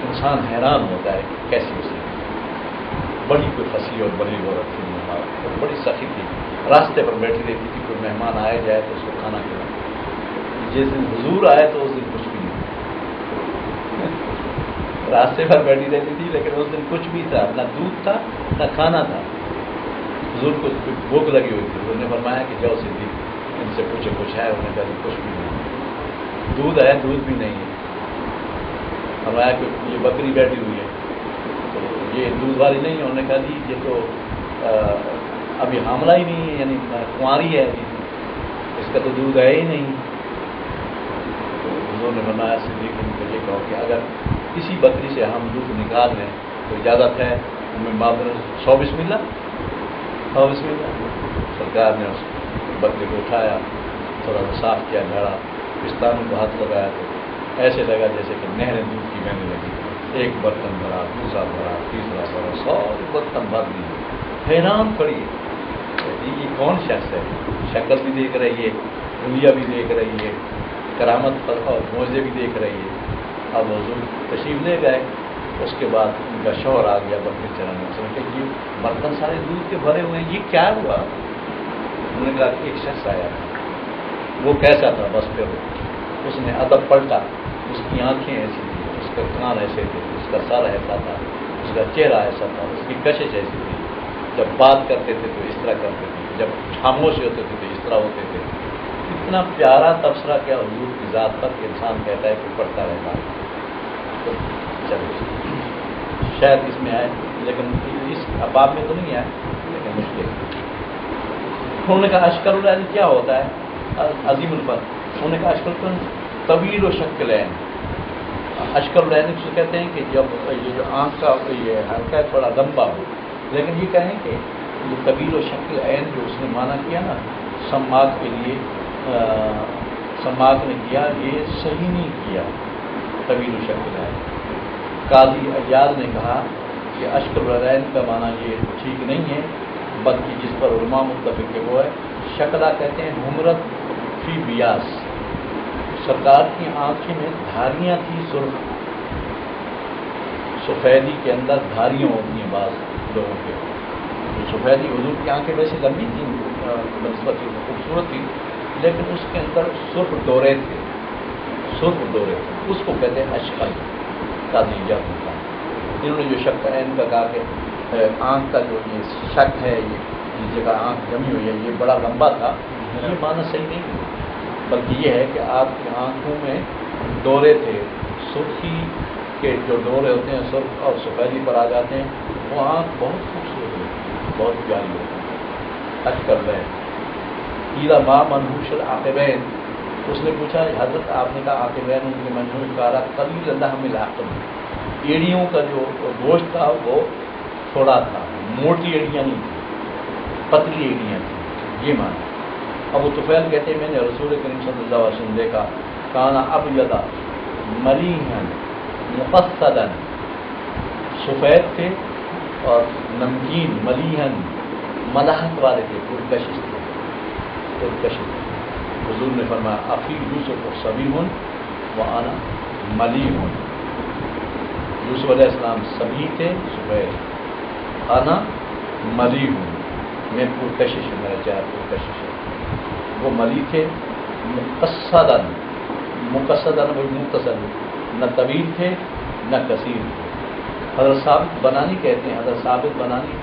انسان حیران ہوتا ہے کیسی اس نے. بڑی کوئی پھنسی اور بڑی عورت تھی اور بڑی سخی تھی. راستے پر بیٹھی رہتی تھی، کوئی مہمان آئے جائے تو اس کو کھانا کھلانا. جس دن حضور آئے تو اس دن کچھ بھی نہیں. راستے پر بیٹھی رہتی تھی لیکن اس دن کچھ بھی تھا، نہ دودھ تھا نہ کھانا تھا. حضور کو بھوک لگی ہوئی تھی. انہوں نے فرمایا کہ جاؤ صدیق ان سے پوچھے کچھ ہے. انہوں نے کہا کچھ بھی نہیں. دودھ ہے؟ دودھ بھی نہیں ہے. فرمایا کہ یہ بکری بیٹھی ہوئی ہے تو یہ دودھ والی نہیں ہے. انہوں نے کہا جی یہ تو ابھی حاملہ ہی نہیں ہے، یعنی کنواری ہے ابھی، اس کا تو دودھ ہے ہی نہیں. حضور نے فرمایا صدیق ان کو یہ کہو کہ اگر کسی بکری سے ہم دودھ نکال لیں تو اجازت ہے ہمیں معاملہ 100 بسم اللہ. سرکار نے اس بکری کو اٹھایا، تھوڑا سا صاف کیا، جھاڑا، پستانوں کو ہاتھ لگایا تو ایسے لگا جیسے کہ نہریں دودھ کی بہنے لگی. ایک برتن بھرا، دوسرا بھرا، تیسرا بھرا، 100 برتن بھر دیے. حیران پڑی یہ کون شخص ہے. شکل بھی دیکھ رہی ہے، انگلیاں بھی دیکھ رہی ہے، کرامت پر اور معجزے بھی دیکھ رہی ہے. اب حضور تشریف لے گئے. اس کے بعد ان کا شوہر آ گیا بکری چرانے سے کہ یہ برتن سارے دودھ کے بھرے ہوئے ہیں، یہ کیا ہوا؟ انہوں نے کہا کہ ایک شخص آیا تھا. وہ کیسا تھا؟ بس پھر اس نے ادب پلٹا. اس کی آنکھیں ایسی تھیں، اس کا کان ایسے تھے، اس کا سر ایسا تھا، اس کا چہرہ ایسا تھا، اس کی کشش ایسی تھی. جب بات کرتے تھے تو اس طرح کرتے تھے، جب خاموش ہوتے تھے تو اس طرح ہوتے تھے. اتنا پیارا تبصرہ کیا حضور کی ذات پر کہ انسان کہتا ہے کہ پڑھتا رہتا ہے. تو چلو شاید اس میں آئے، لیکن اس اباب میں تو نہیں آئے، لیکن مشکل. انہوں نے کہا اشکر العین کیا ہوتا ہے؟ عظیم الفضل. انہوں نے کہا اشکل طویل و شکلین، اشکل العین سے کہتے ہیں کہ جب یہ جو آنکھ کا یہ حلقہ ہے تھوڑا لمبا ہو، لیکن یہ کہیں کہ یہ طویل و شکل عین جو اس نے معنی کیا نا سماعت کے لیے، سماعت نے کیا، یہ صحیح نہیں کیا طویل و شکل عین۔ قاضی ایاز نے کہا کہ اشکل العین کا معنی یہ ٹھیک نہیں ہے، بلکہ جس پر علماء متفق ہے وہ ہے شکلہ کہتے ہیں حمرت فی بیاس، سرکار کی آنکھیں میں دھاریاں تھیں سرخ، سفیدی کے اندر دھاریاں ہوتی ہیں بعض لوگوں کے، تو سفیدی حضور کی آنکھیں ویسے لمبی تھیں بنسبت خوبصورت تھی، لیکن اس کے اندر سرخ ڈورے تھے، سرخ ڈورے تھے، اس کو کہتے ہیں اشکل قاضی ایاز ہوتا ہے۔ انہوں نے جو شک عین کا کہا کہ آنکھ کا جو یہ شک ہے، یہ جگہ آنکھ جمی ہوئی ہے، یہ بڑا لمبا تھا، یہ معنی صحیح نہیں ہے، بلکہ یہ ہے کہ آپ کی آنکھوں میں ڈورے تھے، سرخی کے جو ڈورے ہوتے ہیں سرخ اور سفیدی پر آ جاتے ہیں، وہ آنکھ بہت خوبصورت ہوتی ہے، بہت پیاری ہوتی ہے۔ اشکل ہے ایلا ما منحوش العاقبین، اس نے پوچھا حضرت آپ نے کہا عاقبین ان کے منحوش کارا قلیل اللحم العقل، ایڑیوں کا جو گوشت تھا وہ تھوڑا تھا، موٹی ایڑیاں نہیں تھیں، پتلی ایڑیاں تھیں، یہ معنی۔ ابو طفیل کہتے ہیں میں نے رسول کریم صلی اللہ علیہ وسلم دیکھا کانا ابیضا ملیحا مقصدا، سفید تھے اور نمکین، ملیحا ملاحت والے تھے، پرکشش تھے، پرکشش تھے۔ حضور نے فرمایا اخی یوسف صبیح وانا ملیح، یوسف علیہ السلام سبھی تھے سفید، انا ملیح ہوں، میں پرکشش ہوں، میرا چہرہ پرکشش ہے۔ وہ ملی تھے مقصدن، مقصدن وہ مختصر، نہ طویل تھے نہ کثیر تھے۔ حضرت ثابت بنانی کہتے ہیں، حضرت ثابت بنانی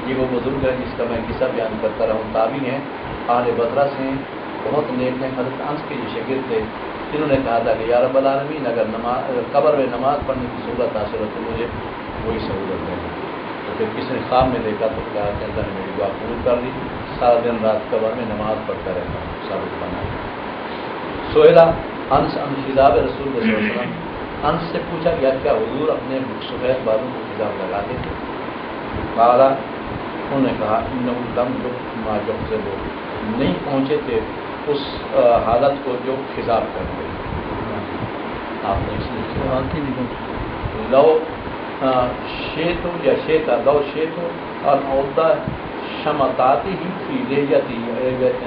یہ وہ بزرگ ہے جس کا میں قصہ بیان کرتا رہا ہوں، تابعی ہیں، اہل بصرہ سے ہیں، بہت نیک ہیں۔ حضرت انس کے جو شاگرد تھے جنہوں نے کہا تھا کہ یا رب العالمین اگر قبر میں نماز پڑھنے کی سہولت حاصل ہو تو مجھے وہی سہولت ہے۔ تو پھر کسی نے خواب میں دیکھا تو کہا کہ اللہ نے میری دعا قبول کر لی، سارا دن رات قبر میں نماز پڑھتا رہتا ہوں، ثابت بنا۔ سہیلا انس ان خضاب رسول اللہ صلی اللہ علیہ وسلم، انس سے پوچھا گیا کیا حضور اپنے سفید بالوں کو خضاب لگاتے تھے؟ قالا، انہوں نے کہا انہم لم ما یحسب، نہیں پہنچے تھے اس حالت کو جو خضاب کرتے ہیں۔ آپ نے اس لیے لو شیتو یا شیتا، لو شیتو اور عہدہ شمتاتی ہی فی لیتی،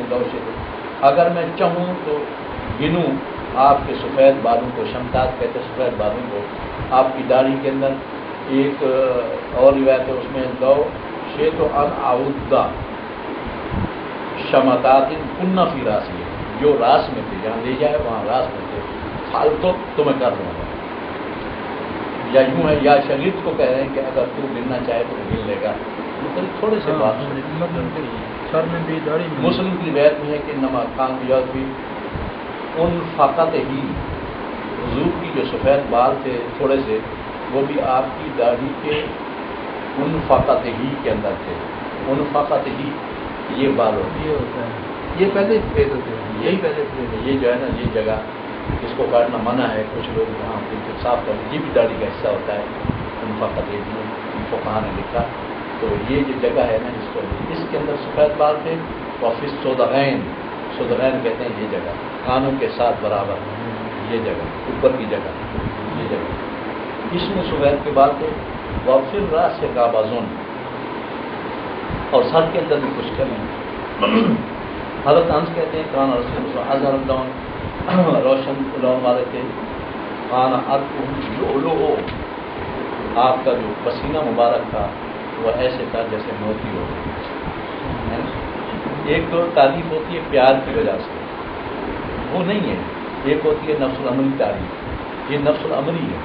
لو شیتو، اگر میں چاہوں تو گنوں آپ کے سفید بالوں کو، شمتات کہتے ہیں سفید بالوں کو، آپ کی داڑھی کے اندر ایک اور روایت ہے اس میں لو شیتو ان عہدہ شمتات کنہ فی راسی، جو راس میں تھے، جہاں لے جائے وہاں راس میں تھے، حال تو میں کر لوں گا۔ یا یوں ہے یا شاگرد کو کہہ رہے ہیں کہ اگر تو گرنا چاہے تو گر لے گا، مطلب تھوڑے سے بات سر میں بھی داڑھی، مسلم کی روایت میں ہے کہ نما خان بیاض بھی ان فقط ہی، حضور کی جو سفید بال تھے تھوڑے سے، وہ بھی آپ کی داڑھی کے ان فقط ہی کے اندر تھے، ان فقط ہی یہ بال ہوتی ہے، یہ پہلے سفید ہوتے ہیں، یہی پہلے سفید ہے۔ یہ جو ہے نا یہ جگہ اس کو کاٹنا منع ہے، کچھ لوگ وہاں بالکل صاف کر، یہ بھی داڑھی کا حصہ ہوتا ہے، ان فقط ایک فقہا نے لکھا۔ تو یہ جو جگہ ہے نا اس کو، اس کے اندر سفید بال تھے، وفی صدغین، صدغین کہتے ہیں یہ جگہ، کانوں کے ساتھ برابر یہ جگہ، اوپر کی جگہ یہ جگہ، اس میں سفید کے بال تھے، وفی راس سے قابضن، اور سر کے اندر بھی کچھ کریں۔ حضرت انس کہتے ہیں کان رسول اللہ اظہر اللون، روشن لون والے تھے، کان لؤلؤ، آپ کا جو پسینہ مبارک تھا وہ ایسے تھا جیسے موتی ہو۔ ایک تو تعریف ہوتی ہے پیار کی وجہ سے، وہ نہیں ہے، ایک ہوتی ہے نفس العمری تعریف، یہ نفس العمری ہے،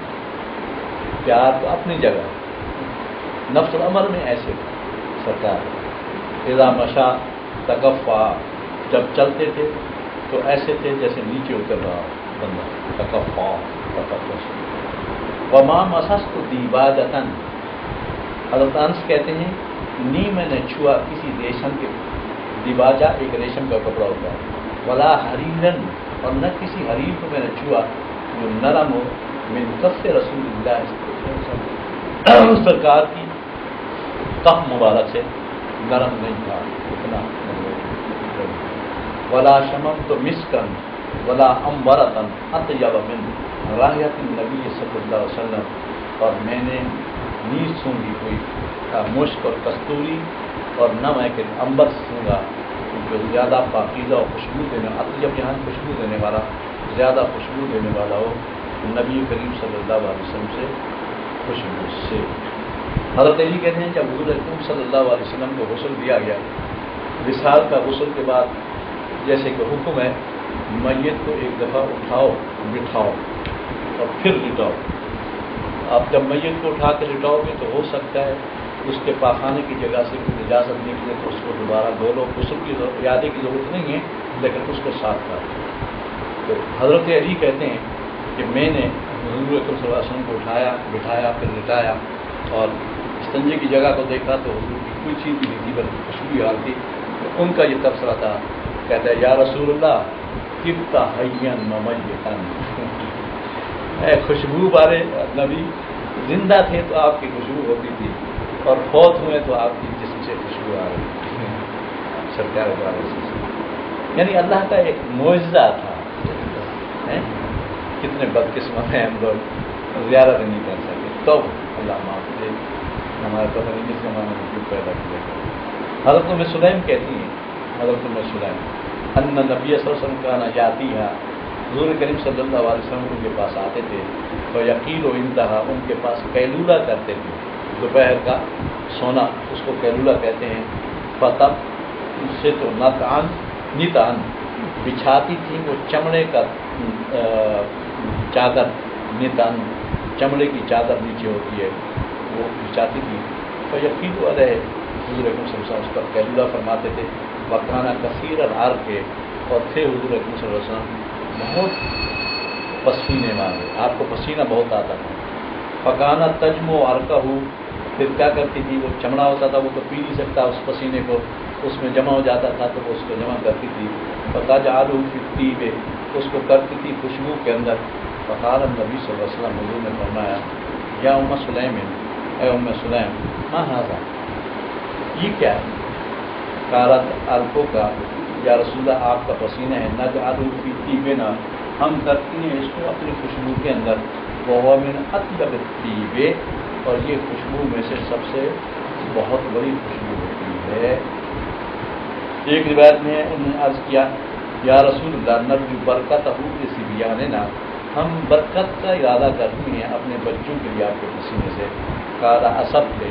پیار تو اپنی جگہ، نفس العمر میں ایسے تھا سرکار، اذا مشا تکفا، جب چلتے تھے تو ایسے تھے جیسے نیچے اتر رہا بندہ، تکفا تکفش۔ وما مسست دیباجتن، حضرت انس کہتے ہیں نی میں نے چھوا کسی ریشم کے، دیباجہ ایک ریشم کا کپڑا ہوتا ہے، ولا حریرن، اور نہ کسی حریر کو میں نے چھوا جو نرم ہو من کف رسول اللہ سرکار کی کف مبارک سے نرم نہیں تھا اتنا. ولا شمم تو مسکن ولا امبرتن اطیب من رایت النبی صلی اللہ علیہ وسلم، اور میں نے نہیں سونگی کوئی مشک اور کستوری، اور نہ میں کہ امبر سونگا جو زیادہ پاکیزہ اور خوشبو دینے، اطیب یہاں خوشبو دینے والا، زیادہ خوشبو دینے والا ہو نبی کریم صلی اللہ علیہ وسلم سے خوشبو سے. حضرت علی کہتے ہیں جب حضور اکرم صلی اللہ علیہ وسلم کو غسل دیا گیا، وصال کا غسل کے بعد جیسے کہ حکم ہے میت کو ایک دفعہ اٹھاؤ بٹھاؤ اور پھر لٹاؤ. آپ جب میت کو اٹھا کے لٹاؤ گے تو ہو سکتا ہے اس کے پاخانے کی جگہ سے کوئی نجاست نکلے تو اس کو دوبارہ دھو لو. غسل کی اعادے کی ضرورت نہیں ہے لیکن اس کو صاف کر. تو حضرت علی کہتے ہیں کہ میں نے حضور اکرم صلی اللہ علیہ وسلم کو اٹھایا بٹھایا پھر لٹایا اور استنجے کی جگہ کو دیکھا تو حضور کی کوئی چیز بھی نہیں تھی بلکہ خوشبو آ تھی. تو ان کا یہ تبصرہ تھا، کہتا ہے یا رسول اللہ طبت حیا ممیتا، اے خوشبو والے نبی، زندہ تھے تو آپ کی خوشبو ہوتی تھی اور فوت ہوئے تو آپ کی جسم سے خوشبو آ رہی تھی. سرکار والے یعنی اللہ کا ایک معجزہ تھا. کتنے بدقسمت ہیں ہم لوگ، زیارت نہیں کر سکے. تو اللہ معاف دے، ہمارے پتہ نہیں کس زمانے میں کیوں پیدا کیا گیا. حضرت ام سلیم کہتی ہیں، حضرت ام سلیم ان نبی صلی اللہ علیہ وسلم کا نجاتی ہے، حضور کریم صلی اللہ علیہ وسلم ان کے پاس آتے تھے تو یقین و انتہا ان کے پاس قیلولہ کرتے تھے. دوپہر کا سونا اس کو قیلولہ کہتے ہیں. فتب سے تو نتان بچھاتی تھی وہ چمڑے کا چادر، نتان چمڑے کی چادر نیچے ہوتی ہے وہ بچھاتی تھی. تو یقین و رہے حضور اکرم صلی اللہ علیہ وسلم اس پر قیلولہ فرماتے تھے. وکانا کثیر العرق کے، اور تھے حضور اکرم صلی اللہ علیہ وسلم بہت پسینے والے، آپ کو پسینہ بہت آتا تھا. فکانا تجم و عرقہ، پھر کیا کرتی تھی وہ چمڑا ہوتا تھا وہ تو پی نہیں سکتا اس پسینے کو، اس میں جمع ہو جاتا تھا تو وہ اس کو جمع کرتی تھی. فتاج آلو ففٹی میں اس کو کرتی تھی خوشبو کے اندر. فقال نبی صلی اللہ علیہ وسلم، حضور نے فرمایا یا ام سلیم، اے ام سلیم ما ھذا، یہ کیا ہے؟ کارت الکو کا، یا رسول اللہ آپ کا پسینہ ہے. نجعلہ فی طیبنا، ہم کرتی ہیں اس کو اپنی خوشبو کے اندر. وہو من اطیب الطیب، اور یہ خوشبو میں سے سب سے بہت بڑی خوشبو ہوتی ہے. ایک روایت میں انہوں نے عرض کیا یا رسول اللہ نرجو برکتہ لصبیاننا، ہم برکت کا ارادہ کرتی ہیں اپنے بچوں کے لیے آپ کے پسینے سے. قال اصبت،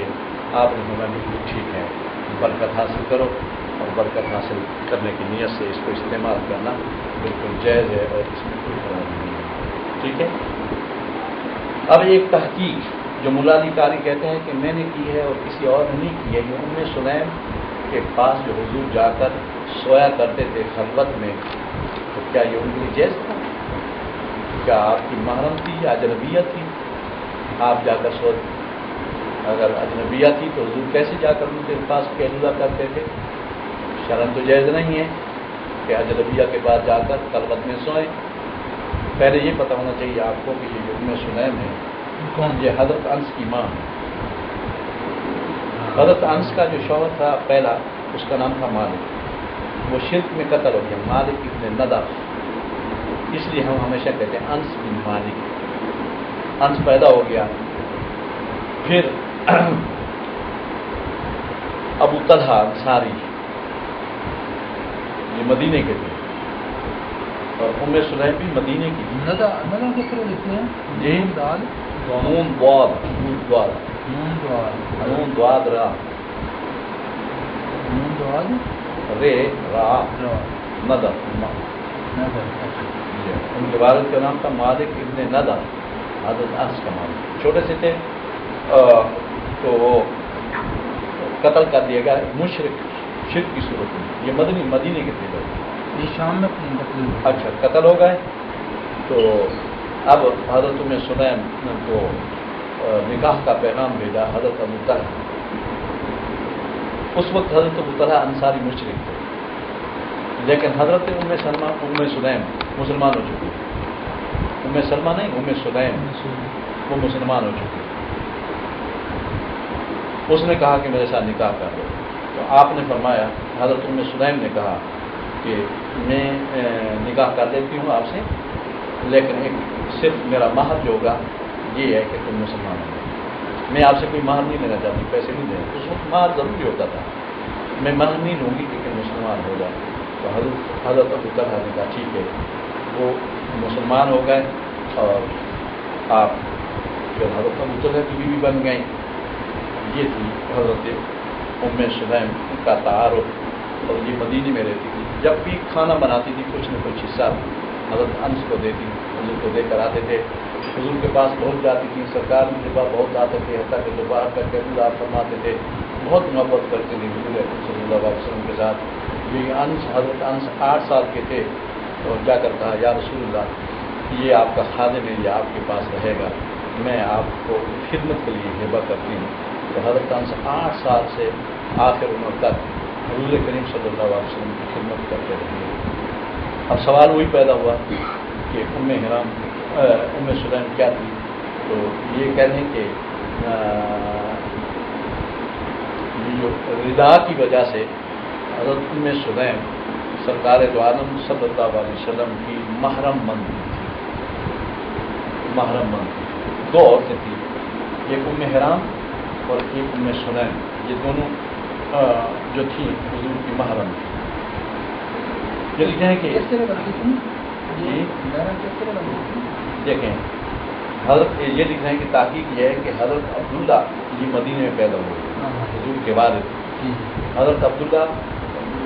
آپ نے فرمایا بالکل ٹھیک ہے، برکت حاصل کرو، اور برکت حاصل کرنے کی نیت سے اس کو استعمال کرنا بالکل جائز ہے اور اس میں کوئی خرابی نہیں ہے. ٹھیک ہے. اب ایک تحقیق جو ملا علی قاری کہتے ہیں کہ میں نے کی ہے اور کسی اور نے نہیں کی ہے، یہ ام سلیم کے پاس جو حضور جا کر سویا کرتے تھے خلوت میں، تو کیا یہ ان کے لیے جائز تھا؟ کیا آپ کی محرم تھی یا اجنبیہ تھی؟ آپ جا کر سو، اگر اجنبیہ تھی تو حضور کیسے جا کر ان کے پاس قیلولہ کرتے تھے؟ شرم تو جائز نہیں ہے کہ اجنبیہ کے بعد جا کر خلوت میں سوئیں. پہلے یہ پتہ ہونا چاہیے آپ کو کہ یہ جو ام سلیم ہے کون؟ یہ حضرت انس کی ماں. حضرت انس کا جو شوہر تھا پہلا، اس کا نام تھا مالک، وہ شرک میں قتل ہو گیا. مالک ابن ندر، اس لیے ہم ہمیشہ کہتے ہیں انس بن مالک. انس پیدا ہو گیا. پھر ابو طلحہ انصاری، یہ مدینے کے تھے، اور ام سلیم بھی مدینے کی تھی. ندا کس طرح لکھتے ہیں؟ جی، دال نون ضاد، نون ضاد، نون دوال، نون ضاد را، نون دوال رے را، را، ندر. نظر. ان کے والد کا نام تھا مالک ابن ندر. حضرت انس کا مالک چھوٹے سے تھے تو وہ قتل کر دیا گیا مشرک، شرک کی صورت میں. یہ مدینے کے تھے لوگ، یہ شام میں تقریباً. اچھا قتل ہو گئے. تو اب حضرت میں سلیم کو نکاح کا پیغام بھیجا حضرت ابو طلحہ. اس وقت حضرت ابو طلحہ انصاری مشرک تھے، لیکن حضرت ام سلیم مسلمان ہو چکی. سلمہ نہیں، سلیم وہ مسلمان ہو چکی. اس نے کہا کہ میرے ساتھ نکاح کر دو. تو آپ نے فرمایا، حضرت سلیم نے کہا کہ میں نکاح کر دیتی ہوں آپ سے، لیکن صرف میرا مہر جو ہوگا یہ ہے کہ تم مسلمان ہو. میں آپ سے کوئی مہر نہیں لینا چاہتی، پیسے نہیں دینا. اس وقت مہر ضروری ہوتا تھا. میں مہر نہیں لوں گی لیکن مسلمان ہو جائے. تو حضرت ابو طلحہ نے کہا ٹھیک ہے. وہ مسلمان ہو گئے اور آپ پھر حضرت ابو طلحہ کی بیوی بن گئیں. یہ تھی حضرت سلیم کا تعارف. اور یہ مدینے میں رہتی تھی. جب بھی کھانا بناتی تھی کچھ نہ کچھ حصہ حضرت انس کو دیتی، حضور کو دے کر آتے تھے. حضور کے پاس پہنچ جاتی تھی. سرکار کے پاس بہت آتے تھے، حتیٰ کہ دوپہر کر کے آپ فرماتے تھے بہت محبت کرتے تھے حضور صلی اللہ علیہ وسلم کے ساتھ. یہ حضرت انس 8 سال کے تھے اور جا کر کہا یا رسول اللہ یہ آپ کا خادم ہے، یہ آپ کے پاس رہے گا، میں آپ کو خدمت کے لیے ہبہ کرتی ہوں. تو حضرت انس 8 سال سے آخر عمر تک حضور کریم صلی اللہ علیہ وسلم کی خدمت کرتے رہے. اب سوال وہی پیدا ہوا کہ سلیم کیا تھی. تو یہ کہہ لیں کہ یہ جو رضا کی وجہ سے حضرت سلیم سرکار دو عالم صلی اللہ علیہ وسلم کی محرم مند تھی. محرم مند 2 عورتیں تھیں، ایک حرام اور ایک سلیم. یہ دونوں جو تھیں حضور کی محرم تھی. یہ لکھتے ہیں کہ دیکھیں حضرت یہ لکھ رہے ہیں کہ تحقیق یہ ہے کہ حضرت عبداللہ یہ مدینے میں پیدا ہوئے حضور کے والد. حضرت عبداللہ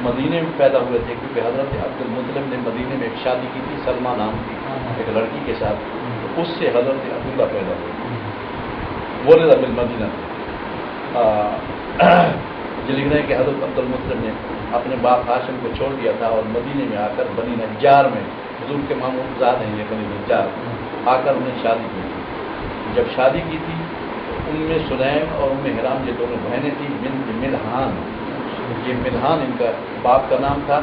مدینے میں پیدا ہوئے تھے کیونکہ حضرت عبد المطلب نے مدینے میں ایک شادی کی تھی، سلمہ نام کی ایک لڑکی کے ساتھ. تو اس سے حضرت عبداللہ پیدا ہوئے. ولد بالمدینہ. یہ لکھ رہے ہیں کہ حضرت عبد المطلب نے اپنے باپ ہاشم کو چھوڑ دیا تھا اور مدینے میں آ کر بنی نجار میں حضور کے ماموں زاد ہیں یہ بنی نجار آ کر انہیں شادی کی تھی. جب شادی کی تھی سلیم اور حرام یہ دونوں بہنیں تھیں. ملحان، یہ ملحان ان کا باپ کا نام تھا.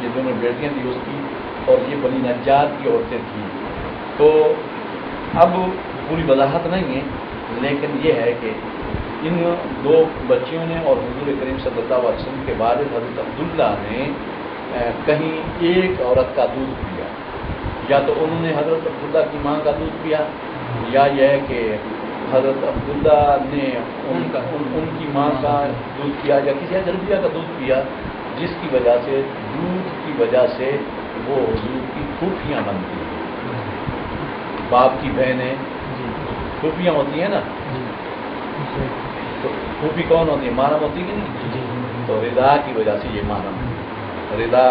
یہ دونوں بیٹیاں تھیں اس کی اور یہ بنی نجار کی عورتیں تھیں. تو اب پوری وضاحت نہیں ہے لیکن یہ ہے کہ ان 2 بچیوں نے اور حضور کریم صلی اللہ علیہ وسلم کے والد حضرت عبداللہ نے کہیں ایک عورت کا دودھ پیا. یا تو انہوں نے حضرت عبداللہ کی ماں کا دودھ پیا یا یہ ہے کہ حضرت عبداللہ نے ان کی ماں کا دودھ پیا یا کسی اجنبیہ کا دودھ پیا، جس کی وجہ سے دودھ کی وجہ سے وہ حضور کی پھوپھیاں بنتی ہیں. باپ کی بہنیں پھوپھیاں ہوتی ہیں نا. تو پھوپھی کون ہوتی ہے؟ محرم ہوتی ہے کہ نہیں؟ تو رضا کی وجہ سے یہ محرم، رضا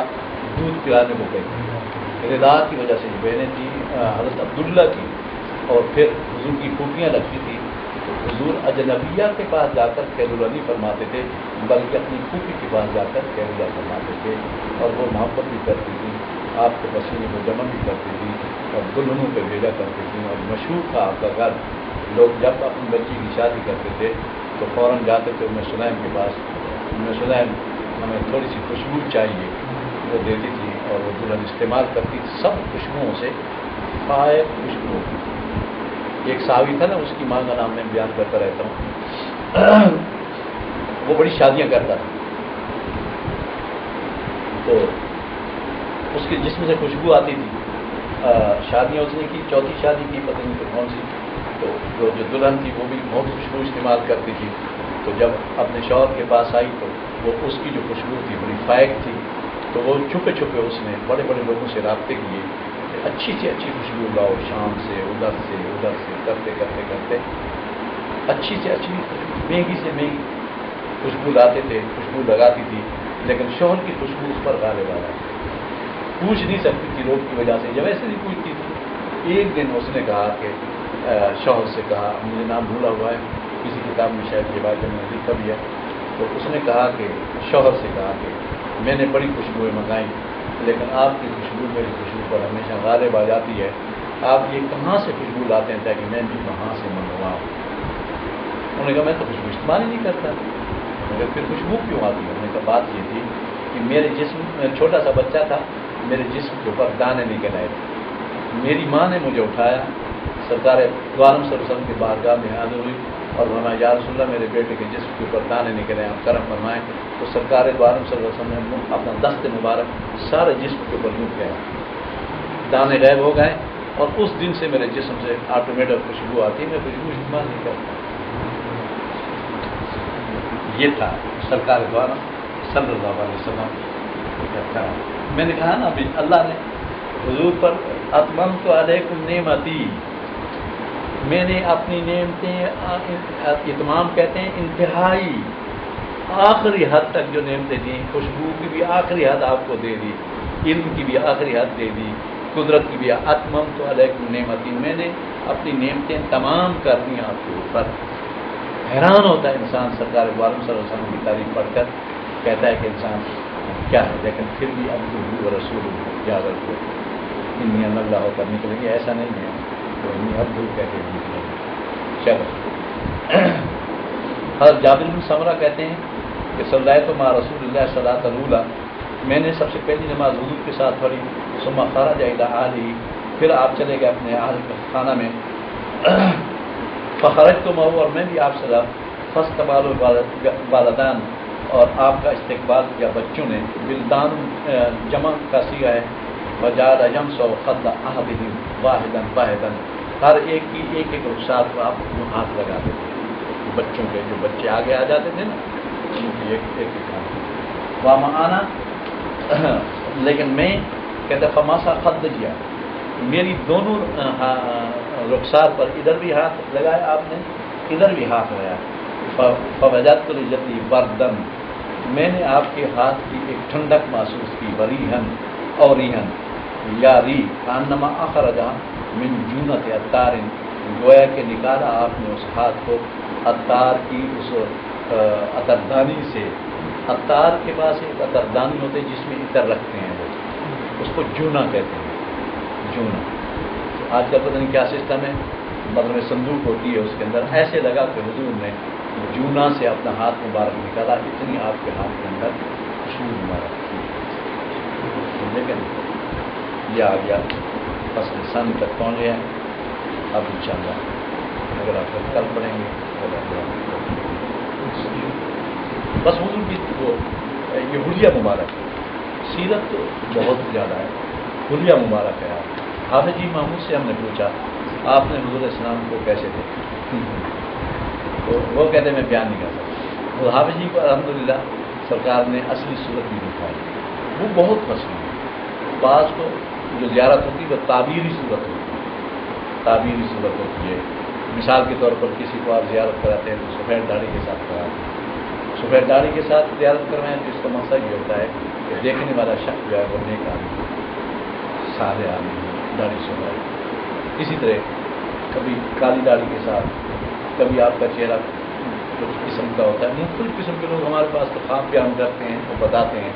دودھ پلانے کو کہتے ہیں. رضا کی وجہ سے یہ بہنیں تھیں حضرت عبداللہ کی. اور پھر حضور کی پھوپھیاں لگتی تھی. تو حضور اجنبیہ کے پاس جا کر خیراللہ نہیں فرماتے تھے بلکہ اپنی پھوپھی کے پاس جا کر خیراللہ فرماتے تھے. اور وہ محبت بھی کرتی تھی، آپ کے پسینے کو جمع بھی کرتی تھی اور دلہنوں پہ بھیجا کرتی تھی. اور مشہور تھا آپ کا گھر. لوگ جب اپنی بچی کی شادی کرتے تھے تو فوراً جاتے تھے سلیم کے پاس. سلیم ہمیں تھوڑی سی خوشبو چاہیے، وہ دیتی تھی اور وہ دلہن استعمال کرتی تھی. سب خوشبوؤں سے فائق خوشبو ہوتی تھی. ایک صحابی تھا نا، اس کی ماں کا نام میں بیان کرتا رہتا ہوں. وہ بڑی شادیاں کرتا تھا تو اس کے جسم سے خوشبو آتی تھی. شادیاں اس نے کی، 4تھی شادی کی پتہ نہیں کہ کون سی. تو جو دلہن تھی وہ بھی بہت خوشبو استعمال کرتی تھی. تو جب اپنے شوہر کے پاس آئی تو وہ اس کی جو خوشبو تھی بڑی فائق تھی. تو وہ چھپے چھپے اس نے بڑے بڑے لوگوں سے رابطے کیے کہ اچھی سے اچھی خوشبو لاؤ، شام سے ادھر کرتے اچھی سے اچھی مہنگی سے مہنگی خوشبو لاتے تھے، خوشبو لگاتی تھی. لیکن شوہر کی خوشبو اس پر غالب آ رہا. پوچھ نہیں سکتی تھی لوگ کی وجہ سے، جب ایسے نہیں پوچھتی تھی. ایک دن اس نے کہا کہ شوہر سے کہا، مجھے نام بھولا ہوا ہے، کسی کتاب میں شاید یہ بات میں نے لکھا بھی ہے. تو اس نے کہا کہ شوہر سے کہا کہ میں نے بڑی خوشبوئیں منگائیں لیکن آپ کی خوشبو میری خوشبو پر ہمیشہ غالب آ جاتی ہے. آپ یہ کہاں سے خوشبو لاتے ہیں تاکہ میں بھی وہاں سے منگواؤں؟ انہوں نے کہا میں تو خوشبو استعمال ہی نہیں کرتا. مگر پھر خوشبو کیوں آتی ہے؟ انہوں نے کہا بات یہ تھی کہ میرے جسم میں چھوٹا سا بچہ تھا، میرے جسم کے اوپر دانے نکل آئے. میری ماں نے مجھے اٹھایا, سرکار دو عالم صلی اللہ علیہ وسلم کی بارگاہ میں حاضر ہوئی اور فرمایا یا رسول اللہ میرے بیٹے کے جسم کے اوپر دانے نکلے ہیں, آپ کرم فرمائیں. تو سرکار دو عالم صلی اللہ علیہ وسلم نے اپنا دست مبارک سارے جسم کے اوپر یوں کیا, دانے غائب ہو گئے. اور اس دن سے میرے جسم سے آٹومیٹک خوشبو آتی ہے, میں خوشبو استعمال نہیں کرتا. یہ تھا سرکار دو عالم صلی اللہ علیہ وسلم. میں نے کہا نا ابھی اللہ نے حضور پر اتممت علیکم نعمتی, میں نے اپنی نعمتیں, اتمام کہتے ہیں انتہائی آخری حد تک جو نعمتیں دیں, خوشبو کی بھی آخری حد آپ کو دے دی, علم کی بھی آخری حد دے دی, قدرت کی بھی. اتممت علیکم نعمتی, میں نے اپنی نعمتیں تمام کر دی آپ کے اوپر. حیران ہوتا ہے انسان سرکار دو عالم صلی اللہ علیہ وسلم کی تعریف پڑھ کر, کہتا ہے کہ انسان کیا ہے, لیکن پھر بھی اب رسول یاد رکھو انی اللہ ہو کر نکلیں گے, ایسا نہیں ہے تو انی اب کہہ کے نکلیں گے. چلو, حضرت جابر بن سمرہ کہتے ہیں کہ صلیت مع رسول اللہ صلاۃ الاولیٰ, میں نے سب سے پہلی نماز حضور کے ساتھ پڑھی. ثم خرج الی اہلہ, پھر آپ چلے گئے اپنے اہل خانہ میں. فخرجت معه, اور میں بھی آپ سے رہا. فاستقبال والدان, اور آپ کا استقبال کیا بچوں نے. بلدان جمع کا صیغہ ہے. وجعل یمسح خد احدہم واحدا واحدا, ہر ایک کی ایک ایک رخسار کو آپ ہاتھ لگاتے تھے. بچوں کے جو بچے آگے آ جاتے تھے نا, ان کی ایک ایک ہاتھ. وامعانا, لیکن میں کہتے فماسا خد دیا, میری دونوں رخسار پر ادھر بھی ہاتھ لگایا آپ نے, ادھر بھی ہاتھ لگایا. فوجدت لجتی بردن, میں نے آپ کے ہاتھ کی ایک ٹھنڈک محسوس کی. وریحن, اور ریحن, یا ری کانما اخرجا من جونت عطار, گویا کہ نکالا آپ نے اس ہاتھ کو عطار کی اس عطردانی سے. عطار کے پاس ایک عطردانی ہوتے جس میں عطر رکھتے ہیں, وہ اس کو جونا کہتے ہیں. جونا آج کل پتہ نہیں کیا سسٹم ہے, مطلب صندوق ہوتی ہے اس کے اندر, ایسے لگا کہ حضور نے جونا سے اپنا ہاتھ مبارک نکالا. اتنی آپ کے ہاتھ کے اندر خوشبو مبارک تھی. لیکن یہ آ گیا فصل ثانی تک پہنچ گیا. اب انشاءاللہ اگر آپ کل پڑھیں گے بس حضور کی وہ یہ حلیہ مبارک ہے. سیرت تو بہت زیادہ ہے, حلیہ مبارک ہے. حافظ جی محمود سے ہم نے پوچھا آپ نے حضور السلام کو کیسے دیکھا, تو وہ کہتے میں بیان نہیں کر سکتا. تو حافظ جی کو الحمدللہ سرکار نے اصلی صورت بھی دکھائی. وہ بہت مشہور ہے. بعض کو جو زیارت ہوتی ہے وہ تعبیری صورت ہوتی ہے, تعبیری صورت ہوتی ہے. مثال کے طور پر کسی کو آپ زیارت کراتے ہیں تو سفید داڑھی کے ساتھ کراتے ہیں. سفید داڑھی کے ساتھ زیارت کروائیں تو اس کا مقصد یہ ہوتا ہے کہ دیکھنے والا شخص جو ہے وہ نیک آدمی, سادے آدمی, داڑھی سفید. اسی طرح کبھی کالی داڑھی کے ساتھ, کبھی آپ کا چہرہ کچھ قسم کا ہوتا ہے. مختلف قسم کے لوگ ہمارے پاس تو خواب بیان کرتے ہیں, وہ بتاتے ہیں,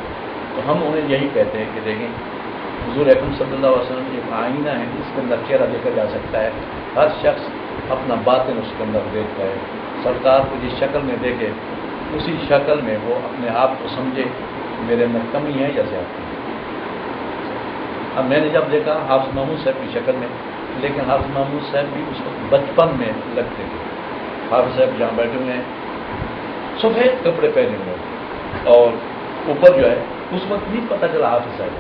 تو ہم انہیں یہی کہتے ہیں کہ دیکھیں حضور اکرم صلی اللہ علیہ وسلم ایک آئینہ ہے, اس کے اندر چہرہ دیکھا جا سکتا ہے. ہر شخص اپنا باطن اس کے اندر دیکھتا ہے. سرکار کو جس شکل میں دیکھے اسی شکل میں وہ اپنے آپ کو سمجھے میرے اندر کمی ہے یا زیادتی ہے. اب میں نے جب دیکھا حافظ محمود صاحب کی شکل میں, لیکن حافظ محمود صاحب بھی اس وقت بچپن میں لگتے تھے. حافظ صاحب جہاں بیٹھے ہوئے ہیں سفید کپڑے پہنے ہوئے, اور اوپر جو ہے اس وقت نہیں پتہ چلا حافظ صاحب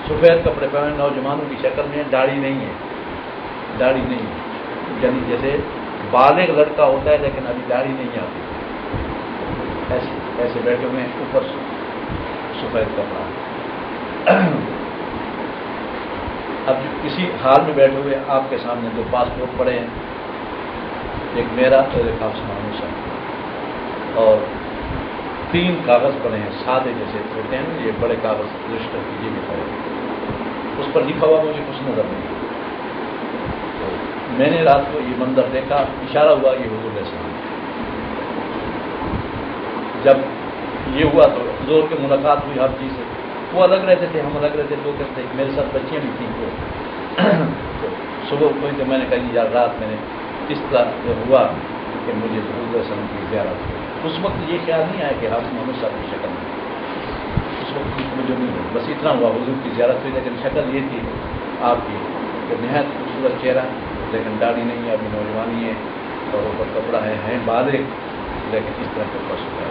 سفید کپڑے پہنے, نوجوانوں کی شکل میں, داڑھی نہیں ہے, داڑھی نہیں ہے, یعنی جیسے بالغ لڑکا ہوتا ہے لیکن ابھی داڑھی نہیں آتی, ایسے ایسے بیٹھے ہوئے ہیں, اوپر سفید کپڑا. اب کسی حال میں بیٹھے ہوئے آپ کے سامنے دو پاسپورٹ پڑے ہیں, ایک میرا اور ایک حافظ محمود صاحب, اور 3 کاغذ پڑے ہیں سادے جیسے ہوتے ہیں نا, یہ بڑے کاغذ رجسٹر کیجیے بھی پڑے, اس پر لکھا ہوا مجھے کچھ نظر نہیں. میں نے رات کو یہ منظر دیکھا, اشارہ ہوا یہ حضور السلام. جب یہ ہوا تو حضور کی ملاقات ہوئی ہر چیز سے, وہ الگ رہتے تھے, ہم الگ رہتے, دو کرتے, میرے ساتھ بچیاں بھی تھیں. تو صبح کوئی تو میں نے کہی یار رات میں نے اس طرح ہوا کہ مجھے حضور السلام کی زیارت ہوئی. اس وقت یہ خیال نہیں آیا کہ حافظ محمود صاحب کی شکل میں, اس مجھے نہیں ہے، بس اتنا ہوا حضور کی زیارت ہوئی، لیکن شکل یہ تھی آپ کی کہ نہایت خوبصورت چہرہ، لیکن داڑھی نہیں ہے، ابھی نوجوانی ہے اور اوپر کپڑا ہے بالغ، لیکن اس طرح کا پشو ہے.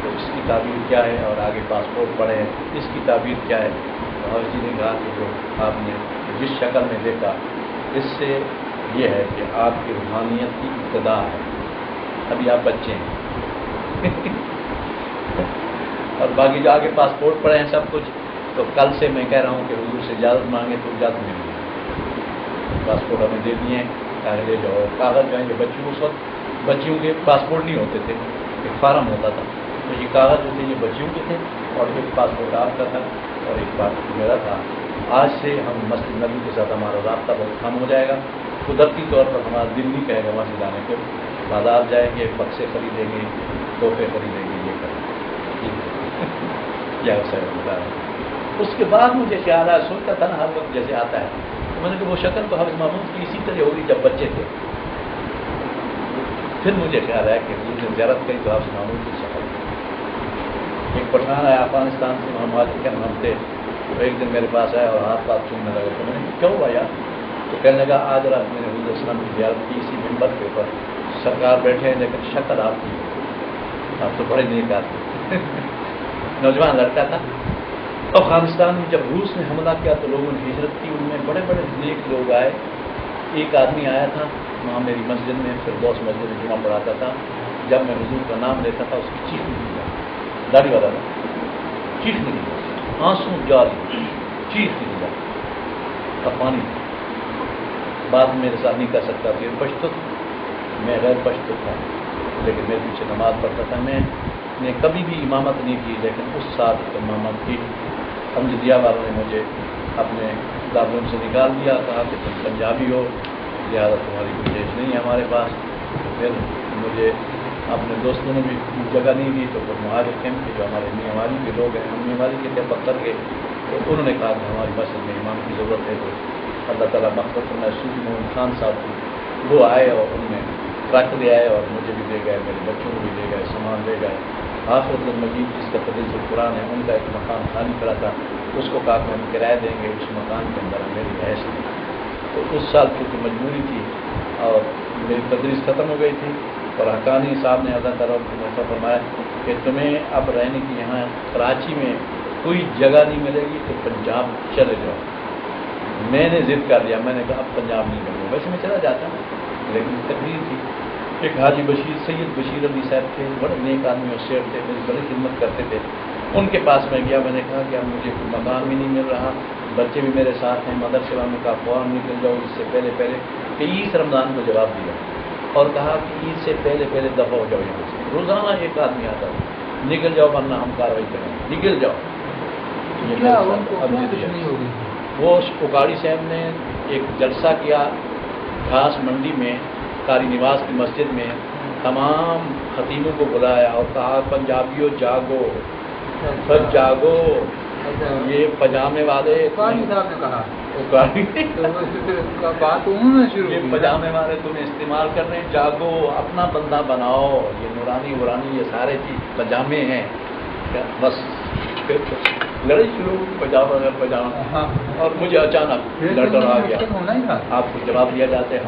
تو اس کی تعبیر کیا ہے؟ اور آگے پاسپورٹ پڑے ہیں، اس کی تعبیر کیا ہے؟ حافظ جی نے کہا کہ جو آپ نے جس شکل میں دیکھا اس سے یہ ہے کہ آپ کی روحانیت کی ابتدا ہے، ابھی آپ بچے ہیں. اور باقی جو آگے پاسپورٹ پڑے ہیں سب کچھ، تو کل سے میں کہہ رہا ہوں کہ حضور سے اجازت مانگے تو اجازت مل گئی. پاسپورٹ ہمیں دے دیے ہیں، کاغذ جو کاغذ جو ہیں جو بچیوں اس وقت بچیوں کے پاسپورٹ نہیں ہوتے تھے، ایک فارم ہوتا تھا، تو یہ کاغذ جو تھے یہ بچیوں کے تھے اور ایک پاسپورٹ آپ کا تھا اور ایک پاسپورٹ میرا تھا. آج سے ہم مسجد نبی کے ساتھ ہمارا رابطہ بہت کم ہو جائے گا. قدرتی طور پر ہمارا دل نہیں کہے گا مسجد آنے کو، بازار جائیں گے، بکسے خریدیں گے، تحفے خریدیں گے، یہ کریں کیا بتا رہا ہے. اس کے بعد مجھے خیال آیا، سنتا تھا نا ہر وقت جیسے آتا ہے، تو میں نے کہا وہ شکل تو حافظ محمود کی اسی طرح ہوگی جب بچے تھے. پھر مجھے خیال آیا کہ حضور نے زیارت کری تو حافظ محمود کی شکل. ایک پٹھان آیا افغانستان سے، محمد کے ہم تھے، تو ایک دن میرے پاس آیا اور ہاتھ پاس چومنے لگا. تو میں نے کیا ہوا یار؟ تو کہنے لگا آج رات میں نے حضور السلام کی زیارت کی اسی ممبر کے اوپر، سرکار بیٹھے ہیں لیکن شکل آپ کی، آپ تو بڑے نیک آدمی. نوجوان لڑکا تھا. افغانستان میں جب روس نے حملہ کیا تو لوگوں نے ہجرت کی، ان میں بڑے بڑے نیک لوگ آئے. ایک آدمی آیا تھا وہاں میری مسجد میں، فردوس مسجد میں جمعہ پڑھاتا تھا. جب میں حضور کا نام لیتا تھا اس کی چیخ نکلی جاتی، داڑھی والا تھا، چیخ نکلی جاتی، آنسو جاری، چیخ نکلی جاتی، افغانی تھی. بات میرے ساتھ نہیں کر سکتا تھا، پشتو میں غیر پشتو تھا، لیکن میرے پیچھے نماز پڑھتا تھا. میں نے کبھی بھی امامت نہیں کی، لیکن اس سال امامت کی. امجدیہ والوں نے مجھے اپنے دارالعلوم سے نکال دیا، کہا کہ تم پنجابی ہو لہٰذا تمہاری گنجائش نہیں ہے ہمارے پاس. پھر مجھے اپنے دوستوں نے بھی جگہ نہیں دی، تو پھر مہاجر کیمپ کے جو ہمارے میاں والی کے لوگ ہیں، ہم میاں والی کے تھے پتھر کے، تو انہوں نے کہا کہ ہماری مسجد میں امام کی ضرورت ہے. تو اللہ تعالیٰ مغفرت فرمائے، صوفی محمد خان صاحب تھے، وہ آئے اور انہوں نے ٹرک لے آئے اور مجھے بھی دے گئے، میرے بچوں کو بھی دے گئے، سامان دے گئے. حافظ المجید جس کا تدریس القرآن ہے، ان کا ایک مکان خالی پڑا تھا، اس کو کہا کہ ہم کرایہ دیں گے، اس مکان کے اندر میری رہائش تھی. تو اس سال کیونکہ مجبوری تھی اور میری تدریس ختم ہو گئی تھی، اور حقانی صاحب نے اللہ تعالیٰ کو فرمایا کہ تمہیں اب رہنے کی یہاں کراچی میں کوئی جگہ نہیں ملے گی تو پنجاب چلے جاؤ. میں نے ضد کر لیا، میں نے کہا اب پنجاب نہیں کروں. ویسے میں چلا جاتا لیکن تقریر تھی. ایک حاجی بشیر، سید بشیر علی صاحب تھے، بڑے نیک آدمی اور شیخ تھے، میری بڑی خدمت کرتے تھے. ان کے پاس میں گیا، میں نے کہا کہ اب مجھے مکان بھی نہیں مل رہا، بچے بھی میرے ساتھ ہیں، مدرسے والوں کا فوراً نکل جاؤ اس سے پہلے کہ عید رمضان کو جواب دیا اور کہا کہ عید سے پہلے دفعہ ہو جاؤ یہاں سے. روزانہ ایک آدمی آتا تھا، نکل جاؤ ورنہ ہم کارروائی کریں گے، نکل جاؤ. وہ اکاڑی صاحب نے ایک جلسہ کیا گھاس منڈی میں، قاری نواز کی مسجد میں، تمام خطیبوں کو بلایا اور کہا پنجابیوں جاگو، سب جاگو، یہ پجامے والے صاحب نے کہا بات یہ پجامے والے تمہیں استعمال کر رہے ہیں، جاگو، اپنا بندہ بناؤ. یہ نورانی یہ سارے چیز پجامے ہیں. بس لڑائی شروع، پجامہ. اور مجھے اچانک لڑکا آ گیا، آپ کو جواب دیا جاتا ہے.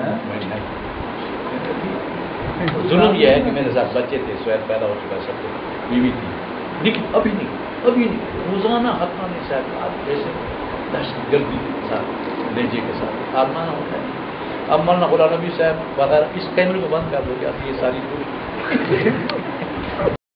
ظلم یہ ہے کہ میرے ساتھ بچے تھے، سوید پیدا ہو چکا، سب کچھ، بیوی تھی، لیکن ابھی نہیں. روزانہ حقانی صاحب آپ جیسے دہشت گردی کے ساتھ، لیجے کے ساتھ آرمانہ ہوتا ہے. اب مولانا غلام نبی صاحب وغیرہ اس کیمرے کو بند کر دو گیا، یہ ساری